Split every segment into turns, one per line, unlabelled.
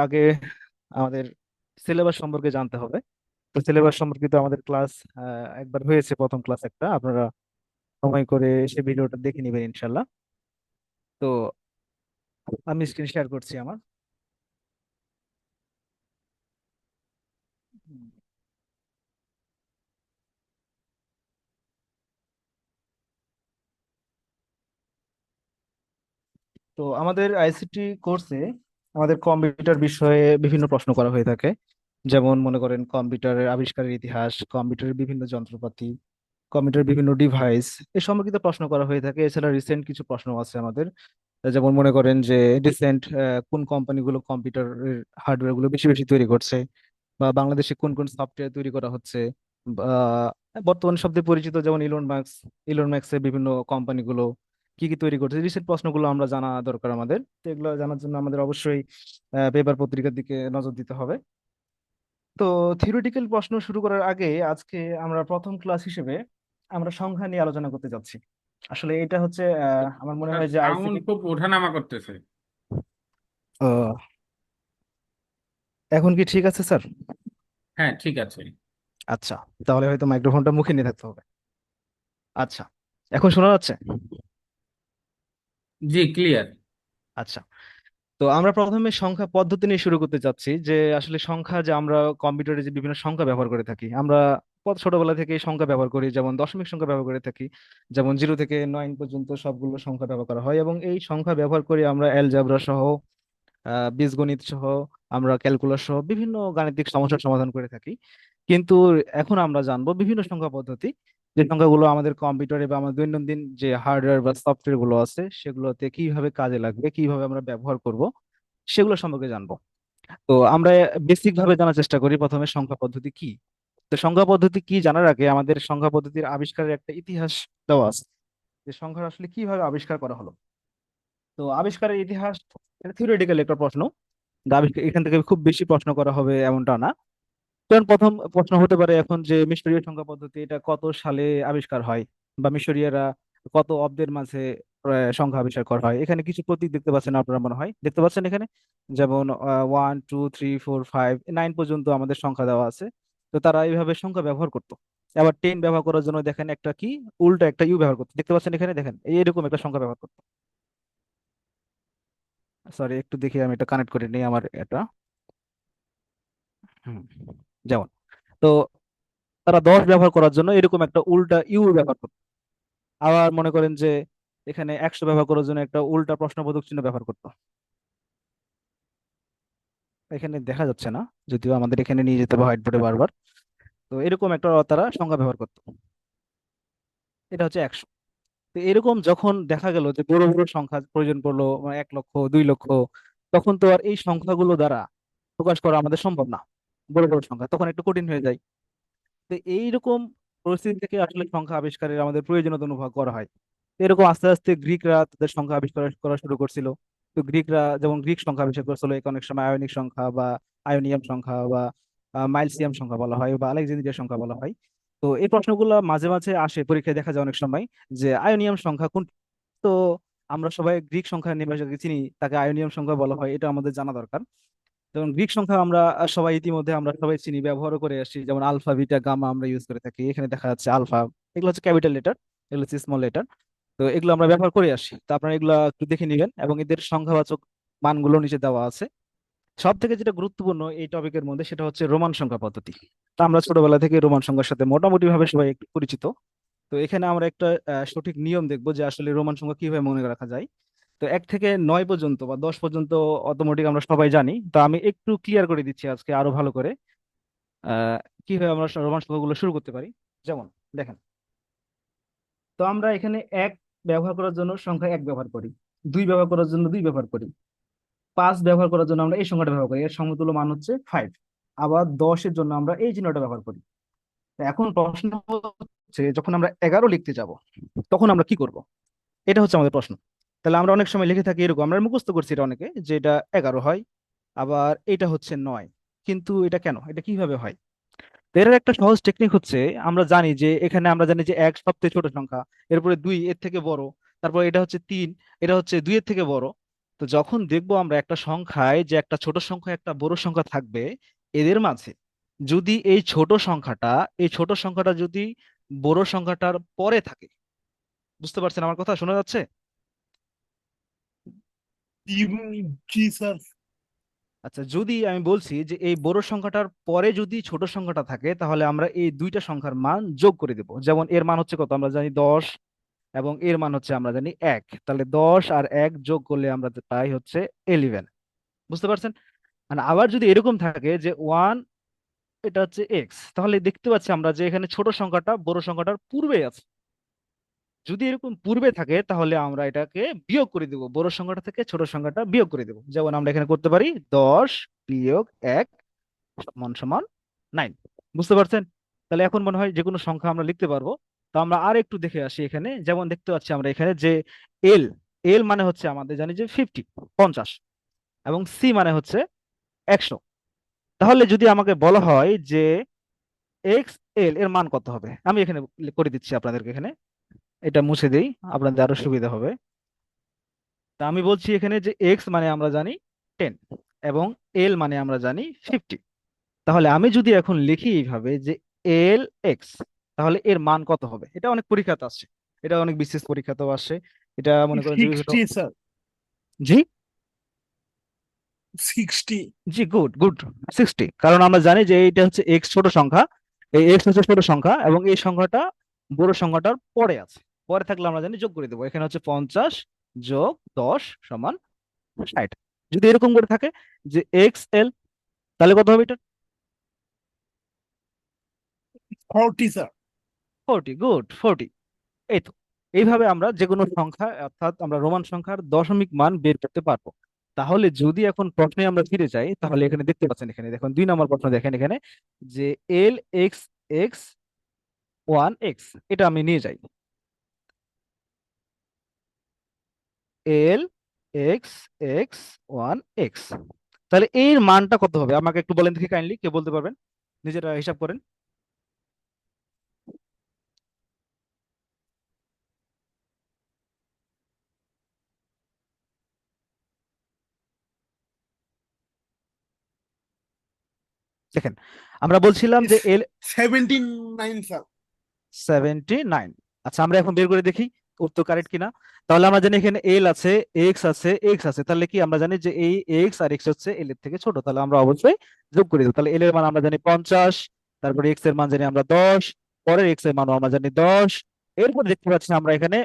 আগে আমাদের সিলেবাস সম্পর্কে জানতে হবে। তো সিলেবাস সম্পর্কিত আমাদের ক্লাস একবার হয়েছে, প্রথম ক্লাস একটা, আপনারা সময় করে সে ভিডিওটা দেখে নেবেন ইনশাল্লাহ। তো আমি স্ক্রিন শেয়ার করছি আমার। হুম। তো আমাদের আইসিটি কোর্সে আমাদের কম্পিউটার বিষয়ে বিভিন্ন প্রশ্ন করা হয়ে থাকে। যেমন মনে করেন কম্পিউটারের আবিষ্কারের ইতিহাস, কম্পিউটারের বিভিন্ন যন্ত্রপাতি, কম্পিউটারের বিভিন্ন ডিভাইস, এ সম্পর্কিত প্রশ্ন করা হয়ে থাকে। এছাড়া রিসেন্ট কিছু প্রশ্ন আছে আমাদের, যেমন মনে করেন যে রিসেন্ট কোন কোম্পানিগুলো কম্পিউটারের হার্ডওয়্যার গুলো বেশি বেশি তৈরি করছে, বা বাংলাদেশে কোন কোন সফটওয়্যার তৈরি করা হচ্ছে, বা বর্তমানে সবচেয়ে পরিচিত যেমন ইলন ম্যাক্সের বিভিন্ন কোম্পানিগুলো কি কি তৈরি করছে। রিসেন্ট প্রশ্নগুলো আমরা জানা দরকার আমাদের। তো এগুলো জানার জন্য আমাদের অবশ্যই পেপার পত্রিকার দিকে নজর দিতে হবে। তো থিওরিটিক্যাল প্রশ্ন শুরু করার আগে আজকে আমরা প্রথম ক্লাস হিসেবে আমরা সংখ্যা নিয়ে আলোচনা করতে যাচ্ছি। আসলে এটা হচ্ছে আমার মনে
তার
হয় যে
সাউন্ড
আইসিটি।
খুব ওঠানামা করতেছে।
এখন কি ঠিক আছে স্যার?
হ্যাঁ, ঠিক আছে।
আচ্ছা, তাহলে হয়তো মাইক্রোফোনটা মুখে নিয়ে থাকতে হবে। আচ্ছা, এখন শোনা যাচ্ছে?
জি, ক্লিয়ার।
আচ্ছা, তো আমরা প্রথমে সংখ্যা পদ্ধতি নিয়ে শুরু করতে চাচ্ছি, যে আসলে সংখ্যা, যে আমরা কম্পিউটারে যে বিভিন্ন সংখ্যা ব্যবহার করে থাকি, আমরা ছোটবেলা থেকে এই সংখ্যা ব্যবহার করি, যেমন দশমিক সংখ্যা ব্যবহার করে থাকি। যেমন 0 থেকে 9 পর্যন্ত সবগুলো সংখ্যা ব্যবহার করা হয়, এবং এই সংখ্যা ব্যবহার করে আমরা অ্যালজাবরা সহ, বীজগণিত সহ, আমরা ক্যালকুলাস সহ বিভিন্ন গাণিতিক সমস্যার সমাধান করে থাকি। কিন্তু এখন আমরা জানবো বিভিন্ন সংখ্যা পদ্ধতি, যে সংখ্যাগুলো আমাদের কম্পিউটারে বা আমাদের দৈনন্দিন যে হার্ডওয়্যার বা সফটওয়্যার গুলো আছে সেগুলোতে কিভাবে কাজে লাগবে, কিভাবে আমরা ব্যবহার করব, সেগুলো সম্পর্কে জানবো। তো আমরা বেসিক ভাবে জানার চেষ্টা করি প্রথমে সংখ্যা পদ্ধতি কি। তো সংখ্যা পদ্ধতি কি জানার আগে আমাদের সংখ্যা পদ্ধতির আবিষ্কারের একটা ইতিহাস দেওয়া আছে, যে সংখ্যা আসলে কিভাবে আবিষ্কার করা হলো। তো আবিষ্কারের ইতিহাস থিওরিটিক্যাল একটা প্রশ্ন। এখান থেকে খুব বেশি প্রশ্ন করা হবে এমনটা না। যেমন প্রথম প্রশ্ন হতে পারে এখন, যে মিশরীয় সংখ্যা পদ্ধতি এটা কত সালে আবিষ্কার হয়, বা মিশরীয়রা কত অব্দের মাঝে সংখ্যা আবিষ্কার করা হয়। এখানে কিছু প্রতীক দেখতে পাচ্ছেন, আপনারা মনে হয় দেখতে পাচ্ছেন এখানে, যেমন 1 2 3 4 5 9 পর্যন্ত আমাদের সংখ্যা দেওয়া আছে। তো তারা এইভাবে সংখ্যা ব্যবহার করতো। আবার 10 ব্যবহার করার জন্য দেখেন একটা কি, উল্টা একটা ইউ ব্যবহার করতো, দেখতে পাচ্ছেন এখানে, দেখেন এইরকম একটা সংখ্যা ব্যবহার করতো। সরি, একটু দেখি আমি এটা কানেক্ট করে নিই আমার এটা। হুম, যেমন, তো তারা 10 ব্যবহার করার জন্য এরকম একটা উল্টা ইউ ব্যবহার করতো। আবার মনে করেন যে এখানে 100 ব্যবহার করার জন্য একটা উল্টা প্রশ্নবোধক চিহ্ন ব্যবহার করতো। এখানে দেখা যাচ্ছে না, যদিও আমাদের এখানে নিয়ে যেতে হবে হোয়াইট বোর্ডে বারবার। তো এরকম একটা তারা সংখ্যা ব্যবহার করতো। এটা হচ্ছে 100। তো এরকম যখন দেখা গেল যে বড় বড় সংখ্যা প্রয়োজন পড়লো, মানে 1 লক্ষ 2 লক্ষ, তখন তো আর এই সংখ্যাগুলো দ্বারা প্রকাশ করা আমাদের সম্ভব না। বড় বড় সংখ্যা তখন একটু কঠিন হয়ে যায়। তো এইরকম পরিস্থিতি থেকে আসলে সংখ্যা আবিষ্কারের আমাদের প্রয়োজনীয়তা অনুভব করা হয়। তো এরকম আস্তে আস্তে গ্রিকরা তাদের সংখ্যা আবিষ্কার করা শুরু করছিল। তো গ্রিকরা যেমন গ্রিক সংখ্যা আবিষ্কার করেছিল, একে অনেক সময় আয়নিক সংখ্যা বা আয়োনিয়াম সংখ্যা বা মাইলসিয়াম সংখ্যা বলা হয়, বা আলেকজান্দ্রিয়া সংখ্যা বলা হয়। তো এই প্রশ্নগুলো মাঝে মাঝে আসে পরীক্ষায়, দেখা যায় অনেক সময় যে আয়োনিয়াম সংখ্যা কোন। তো আমরা সবাই গ্রিক সংখ্যা নির্বাচকে চিনি, তাকে আয়োনিয়াম সংখ্যা বলা হয়, এটা আমাদের জানা দরকার। যেমন গ্রিক সংখ্যা আমরা সবাই ইতিমধ্যে আমরা সবাই চিনি, ব্যবহারও করে আসছি, যেমন আলফা বিটা গামা আমরা ইউজ করে থাকি। এখানে দেখা যাচ্ছে আলফা, এগুলো হচ্ছে ক্যাপিটাল লেটার, এগুলো হচ্ছে স্মল লেটার। তো এগুলো আমরা ব্যবহার করে আসি। তো আপনারা এগুলো একটু দেখে নেবেন, এবং এদের সংখ্যাবাচক মানগুলো নিচে দেওয়া আছে। সব থেকে যেটা গুরুত্বপূর্ণ এই টপিকের মধ্যে, সেটা হচ্ছে রোমান সংখ্যা পদ্ধতি। তো আমরা ছোটবেলা থেকে রোমান সংখ্যার সাথে মোটামুটি ভাবে সবাই একটু পরিচিত। তো এখানে আমরা একটা সঠিক নিয়ম দেখবো, যে আসলে রোমান সংখ্যা কিভাবে মনে রাখা যায়। তো 1 থেকে 9 পর্যন্ত বা 10 পর্যন্ত অটোমেটিক আমরা সবাই জানি। তো আমি একটু ক্লিয়ার করে দিচ্ছি আজকে আরো ভালো করে আহ কিভাবে আমরা রোমান সংখ্যাগুলো শুরু করতে পারি। যেমন দেখেন, তো আমরা এখানে 1 ব্যবহার করার জন্য সংখ্যা 1 ব্যবহার করি, 2 ব্যবহার করার জন্য 2 ব্যবহার করি, 5 ব্যবহার করার জন্য আমরা এই সংখ্যাটা ব্যবহার করি, এর সমতুল্য মান হচ্ছে 5। আবার 10-এর জন্য আমরা এই চিহ্নটা ব্যবহার করি। তো এখন প্রশ্ন হচ্ছে, যখন আমরা 11 লিখতে যাব তখন আমরা কি করব? এটা হচ্ছে আমাদের প্রশ্ন। তাহলে আমরা অনেক সময় লিখে থাকি এরকম, আমরা মুখস্থ করছি এটা অনেকে, যে এটা 11 হয়, আবার এটা হচ্ছে 9। কিন্তু এটা কেন, এটা কিভাবে হয়? তো এর একটা সহজ টেকনিক হচ্ছে, আমরা জানি যে এখানে আমরা জানি যে 1 সবচেয়ে ছোট সংখ্যা, এরপরে 2 এর থেকে বড়, তারপর এটা হচ্ছে 3, এটা হচ্ছে 2 এর থেকে বড়। তো যখন দেখবো আমরা একটা সংখ্যায় যে একটা ছোট সংখ্যা একটা বড় সংখ্যা থাকবে, এদের মাঝে যদি এই ছোট সংখ্যাটা যদি বড় সংখ্যাটার পরে থাকে, বুঝতে পারছেন আমার কথা, শোনা যাচ্ছে?
জি স্যার।
আচ্ছা, যদি আমি বলছি যে এই বড় সংখ্যাটার পরে যদি ছোট সংখ্যাটা থাকে, তাহলে আমরা এই দুইটা সংখ্যার মান যোগ করে দেব। যেমন এর মান হচ্ছে কত আমরা জানি 10, এবং এর মান হচ্ছে আমরা জানি 1। তাহলে 10 আর 1 যোগ করলে আমরা পাই হচ্ছে 11। বুঝতে পারছেন? মানে আবার যদি এরকম থাকে যে 1, এটা হচ্ছে এক্স, তাহলে দেখতে পাচ্ছি আমরা যে এখানে ছোট সংখ্যাটা বড় সংখ্যাটার পূর্বে আছে। যদি এরকম পূর্বে থাকে তাহলে আমরা এটাকে বিয়োগ করে দেব, বড় সংখ্যাটা থেকে ছোট সংখ্যাটা বিয়োগ করে দেব। যেমন আমরা এখানে করতে পারি 10 - 1 সমান সমান 9। বুঝতে পারছেন? তাহলে এখন মনে হয় যে কোনো সংখ্যা আমরা লিখতে পারবো। তো আমরা আর একটু দেখে আসি এখানে। যেমন দেখতে পাচ্ছি আমরা এখানে যে এল, এল মানে হচ্ছে আমাদের জানি যে 50, এবং সি মানে হচ্ছে 100। তাহলে যদি আমাকে বলা হয় যে এক্স এল এর মান কত হবে, আমি এখানে করে দিচ্ছি আপনাদেরকে। এখানে এটা মুছে দেই, আপনাদের আরো সুবিধা হবে। তা আমি বলছি এখানে যে এক্স মানে আমরা জানি 10, এবং এল মানে আমরা জানি 50। তাহলে আমি যদি এখন লিখি এইভাবে যে এল এক্স, তাহলে এর মান কত হবে? এটা অনেক পরীক্ষাতে আসছে, এটা অনেক বিশেষ পরীক্ষাতেও আসে। এটা মনে করেন যে বিভিন্ন।
60 স্যার।
জি,
60।
জি, গুড গুড। 60, কারণ আমরা জানি যে এইটা হচ্ছে এক্স ছোট সংখ্যা, এই এক্স হচ্ছে ছোট সংখ্যা, এবং এই সংখ্যাটা বড় সংখ্যাটার পরে আছে। পরে থাকলে আমরা জানি যোগ করে দেবো। এখানে হচ্ছে 50 যোগ 10 সমান 60। যদি এরকম করে থাকে যে এক্স এল, তাহলে কত হবে এটা?
40 স্যার।
40, গুড, 40। এই তো, এইভাবে আমরা যে কোনো সংখ্যা, অর্থাৎ আমরা রোমান সংখ্যার দশমিক মান বের করতে পারবো। তাহলে যদি এখন প্রশ্নে আমরা ফিরে যাই, তাহলে এখানে দেখতে পাচ্ছেন, এখানে দেখুন 2 নম্বর প্রশ্ন দেখেন এখানে যে এল এক্স এক্স 1 এক্স, এটা আমি নিয়ে যাই। এল এক্স এক্স 1 এক্স, তাহলে এর মানটা কত হবে আমাকে একটু বলেন দেখি, কাইন্ডলি কে বলতে পারবেন? নিজেরা হিসাব করেন। দেখেন, আমরা বলছিলাম যে এল
79 স্যার।
79। আচ্ছা, আমরা এখন বের করে দেখি উত্তর কারেক্ট কিনা। তাহলে আমরা জানি এখানে এল আছে, এক্স আছে, এক্স আছে, তাহলে কি আমরা জানি যে এই এক্স আর এক্স হচ্ছে এল এর থেকে ছোট, তাহলে আমরা অবশ্যই যোগ করে দেবো। তাহলে এল এর মান আমরা জানি 50, তারপরে এক্স এর মান জানি আমরা 10, পরের এক্স এর মানও আমরা জানি 10। এরপর দেখতে পাচ্ছি আমরা এখানে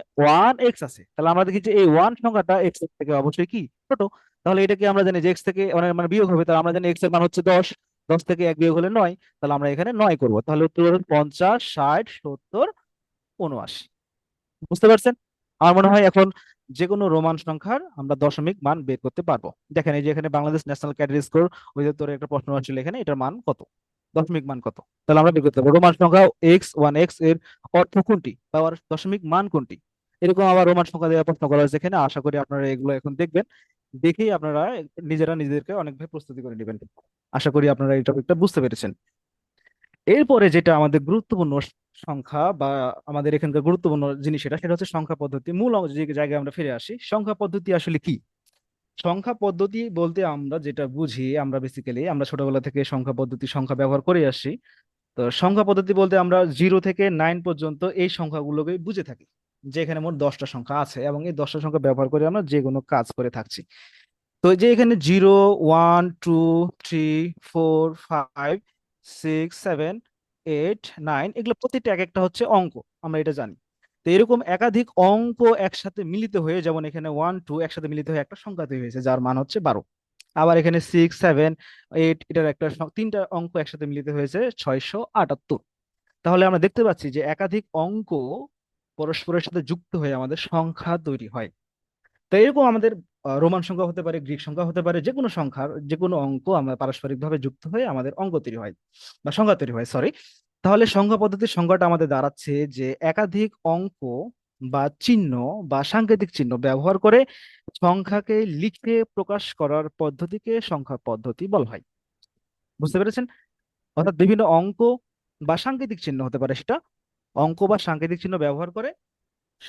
1 এক্স আছে, তাহলে আমরা দেখি যে এই 1 সংখ্যাটা এক্স এর থেকে অবশ্যই কি ছোট। তাহলে এটাকে আমরা জানি যে এক্স থেকে মানে বিয়োগ হবে, তাহলে আমরা জানি এক্স এর মান হচ্ছে 10, 10 থেকে 1 বিয়োগ হলে 9। তাহলে আমরা এখানে 9 করবো। তাহলে উত্তর হলো 50, 60, 70, 79। বুঝতে পারছেন? আমার মনে হয় এখন যে কোনো রোমান সংখ্যার আমরা দশমিক মান বের করতে পারবো। দেখেন এই যে এখানে বাংলাদেশ ন্যাশনাল ক্যাডেট স্কোর অধিদপ্তরে একটা প্রশ্ন আসলে এখানে এটার মান কত, দশমিক মান কত। তাহলে আমরা বের করতে পারবো রোমান সংখ্যা x 1 x এর অর্থ কোনটি বা ওর দশমিক মান কোনটি। এরকম আবার রোমান সংখ্যা দেওয়া প্রশ্ন করা হয়েছে এখানে। আশা করি আপনারা এগুলো এখন দেখবেন, দেখেই আপনারা নিজেরা নিজেদেরকে অনেকভাবে প্রস্তুতি করে নেবেন। আশা করি আপনারা এই টপিকটা বুঝতে পেরেছেন। এরপরে যেটা আমাদের গুরুত্বপূর্ণ সংখ্যা বা আমাদের এখানকার গুরুত্বপূর্ণ জিনিস, সেটা হচ্ছে সংখ্যা পদ্ধতি। মূল যে জায়গায় আমরা ফিরে আসি, সংখ্যা পদ্ধতি আসলে কি? সংখ্যা পদ্ধতি বলতে আমরা যেটা বুঝি, আমরা বেসিক্যালি আমরা ছোটবেলা থেকে সংখ্যা পদ্ধতি সংখ্যা ব্যবহার করে আসি। তো সংখ্যা পদ্ধতি বলতে আমরা 0 থেকে 9 পর্যন্ত এই সংখ্যাগুলোকে বুঝে থাকি, যে এখানে মোট 10টা সংখ্যা আছে, এবং এই 10টা সংখ্যা ব্যবহার করে আমরা যে কোনো কাজ করে থাকছি। তো এই যে এখানে 0 1 2 3 4 5 6 7 8 9, এগুলো প্রতিটা এক একটা হচ্ছে অঙ্ক, আমরা এটা জানি। তো এরকম একাধিক অঙ্ক একসাথে মিলিত হয়ে, যেমন এখানে 1 2 একসাথে মিলিত হয়ে একটা সংখ্যা তৈরি হয়েছে যার মান হচ্ছে 12। আবার এখানে 6 7 8 এটার একটা তিনটা অঙ্ক একসাথে মিলিত হয়েছে 678। তাহলে আমরা দেখতে পাচ্ছি যে একাধিক অঙ্ক পরস্পরের সাথে যুক্ত হয়ে আমাদের সংখ্যা তৈরি হয়। তো এরকম আমাদের রোমান সংখ্যা হতে পারে, গ্রিক সংখ্যা হতে পারে, যে কোনো সংখ্যার যে কোনো অঙ্ক আমরা পারস্পরিক ভাবে যুক্ত হয়ে আমাদের অঙ্ক তৈরি হয় বা সংখ্যা তৈরি হয়, সরি। তাহলে সংখ্যা পদ্ধতির সংখ্যাটা আমাদের দাঁড়াচ্ছে যে একাধিক অঙ্ক বা চিহ্ন বা সাংকেতিক চিহ্ন ব্যবহার করে সংখ্যাকে লিখে প্রকাশ করার পদ্ধতিকে সংখ্যা পদ্ধতি বলা হয়। বুঝতে পেরেছেন? অর্থাৎ বিভিন্ন অঙ্ক বা সাংকেতিক চিহ্ন হতে পারে, সেটা অঙ্ক বা সাংকেতিক চিহ্ন ব্যবহার করে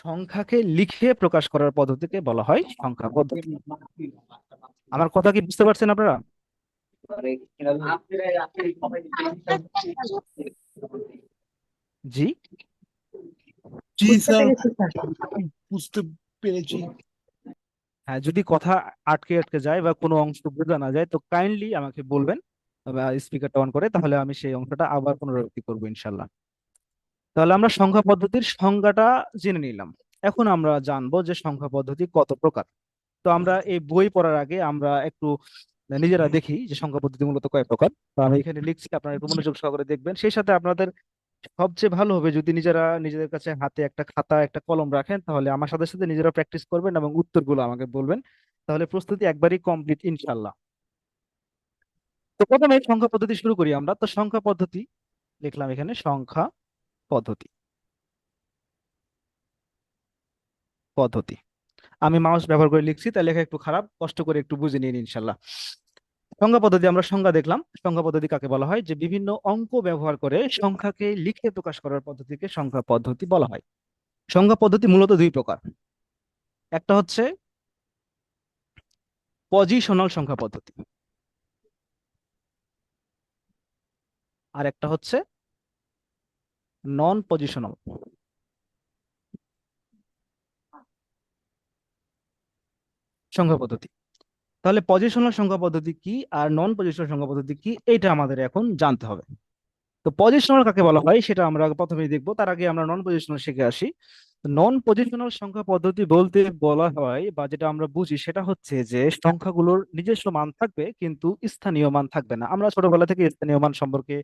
সংখ্যাকে লিখে প্রকাশ করার পদ্ধতিকে বলা হয় সংখ্যা পদ্ধতি। আমার কথা কি বুঝতে পারছেন আপনারা? জি।
জি
বুঝতে
স্যার,
পেরেছি স্যার।
বুঝতে পেরেছি।
হ্যাঁ, যদি কথা আটকে আটকে যায় বা কোনো অংশ বোঝা না যায় তো কাইন্ডলি আমাকে বলবেন স্পিকারটা অন করে, তাহলে আমি সেই অংশটা আবার পুনরাবৃত্তি করবো ইনশাল্লাহ। তাহলে আমরা সংখ্যা পদ্ধতির সংজ্ঞাটা জেনে নিলাম। এখন আমরা জানবো যে সংখ্যা পদ্ধতি কত প্রকার। তো আমরা এই বই পড়ার আগে আমরা একটু নিজেরা দেখি যে সংখ্যা পদ্ধতি মূলত কয় প্রকার। তো আমি এখানে লিখছি, আপনারা একটু মনোযোগ সহকারে দেখবেন। সেই সাথে আপনাদের সবচেয়ে ভালো হবে যদি নিজেরা নিজেদের কাছে হাতে একটা খাতা একটা কলম রাখেন, তাহলে আমার সাথে সাথে নিজেরা প্র্যাকটিস করবেন এবং উত্তরগুলো আমাকে বলবেন। তাহলে প্রস্তুতি একবারই কমপ্লিট ইনশাল্লাহ। তো প্রথমে সংখ্যা পদ্ধতি শুরু করি আমরা। তো সংখ্যা পদ্ধতি লিখলাম এখানে, সংখ্যা পদ্ধতি। পদ্ধতি আমি মাউস ব্যবহার করে লিখছি, তাই লেখা একটু খারাপ, কষ্ট করে একটু বুঝে নিন ইনশাল্লাহ। সংখ্যা পদ্ধতি আমরা সংজ্ঞা দেখলাম। সংখ্যা পদ্ধতি কাকে বলা হয়? যে বিভিন্ন অঙ্ক ব্যবহার করে সংখ্যাকে লিখে প্রকাশ করার পদ্ধতিকে সংখ্যা পদ্ধতি বলা হয়। সংখ্যা পদ্ধতি মূলত দুই প্রকার। একটা হচ্ছে পজিশনাল সংখ্যা পদ্ধতি, আর একটা হচ্ছে নন পজিশনাল সংখ্যা পদ্ধতি। তাহলে পজিশনাল সংখ্যা পদ্ধতি কি আর নন পজিশনাল সংখ্যা পদ্ধতি কি, এটা আমাদের এখন জানতে হবে। তো পজিশনাল কাকে বলা হয় সেটা আমরা প্রথমেই দেখবো, তার আগে আমরা নন পজিশনাল শিখে আসি। নন পজিশনাল সংখ্যা পদ্ধতি বলতে বলা হয় বা যেটা আমরা বুঝি সেটা হচ্ছে যে সংখ্যাগুলোর নিজস্ব মান থাকবে কিন্তু স্থানীয় মান থাকবে না। আমরা ছোটবেলা থেকে স্থানীয় মান সম্পর্কে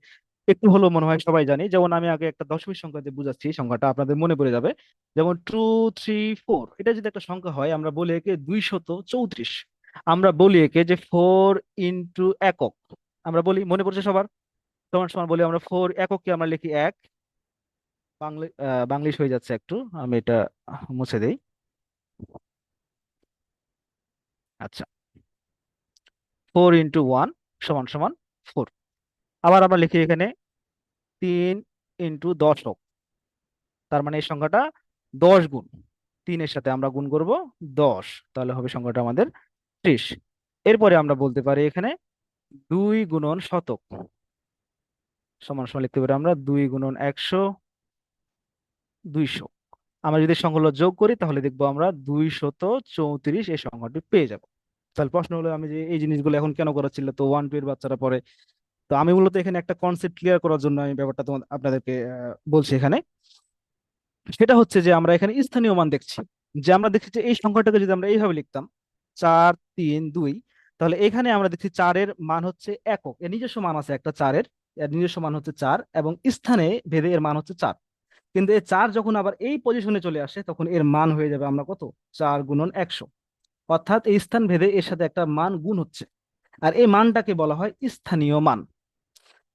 একটু হলেও মনে হয় সবাই জানি। যেমন আমি আগে একটা দশমিক সংখ্যা দিয়ে বুঝাচ্ছি, সংখ্যাটা আপনাদের মনে পড়ে যাবে। যেমন 2 3 4, এটা যদি একটা সংখ্যা হয় আমরা বলি একে 234। আমরা বলি একে যে 4 × একক। আমরা বলি, মনে পড়ছে সবার? সমান সমান বলি আমরা 4 এককে আমরা লিখি 1। বাংলিশ হয়ে যাচ্ছে একটু, আমি এটা মুছে দেই। আচ্ছা, 4 × 1 সমান সমান 4। আবার আমরা লিখি এখানে 3 × 10। তার মানে এই সংখ্যাটা 10 গুণ, 3-এর সাথে আমরা গুণ করব 10, তাহলে হবে সংখ্যাটা আমাদের 30। এরপরে আমরা বলতে পারি এখানে 2 × শতক সমান সমান লিখতে পারি আমরা 2 × 100, 200। আমরা যদি সংখ্যাগুলো যোগ করি তাহলে দেখবো আমরা 234 এই সংখ্যাটি পেয়ে যাব। তাহলে প্রশ্ন হলো, আমি যে এই জিনিসগুলো এখন কেন করাচ্ছিল, তো 1 2 এর বাচ্চারা পড়ে। তো আমি মূলত এখানে একটা কনসেপ্ট ক্লিয়ার করার জন্য আমি ব্যাপারটা আপনাদেরকে বলছি এখানে। সেটা হচ্ছে যে আমরা এখানে স্থানীয় মান দেখছি। যে আমরা দেখছি যে এই সংখ্যাটাকে যদি আমরা এইভাবে লিখতাম 4 3 2, তাহলে এখানে আমরা দেখছি 4-এর মান হচ্ছে একক, এর নিজস্ব মান আছে একটা 4-এর, এর নিজস্ব মান হচ্ছে 4 এবং স্থানে ভেদে এর মান হচ্ছে 4। কিন্তু এই 4 যখন আবার এই পজিশনে চলে আসে তখন এর মান হয়ে যাবে আমরা কত, 4 × 100। অর্থাৎ এই স্থান ভেদে এর সাথে একটা মান গুণ হচ্ছে, আর এই মানটাকে বলা হয় স্থানীয় মান।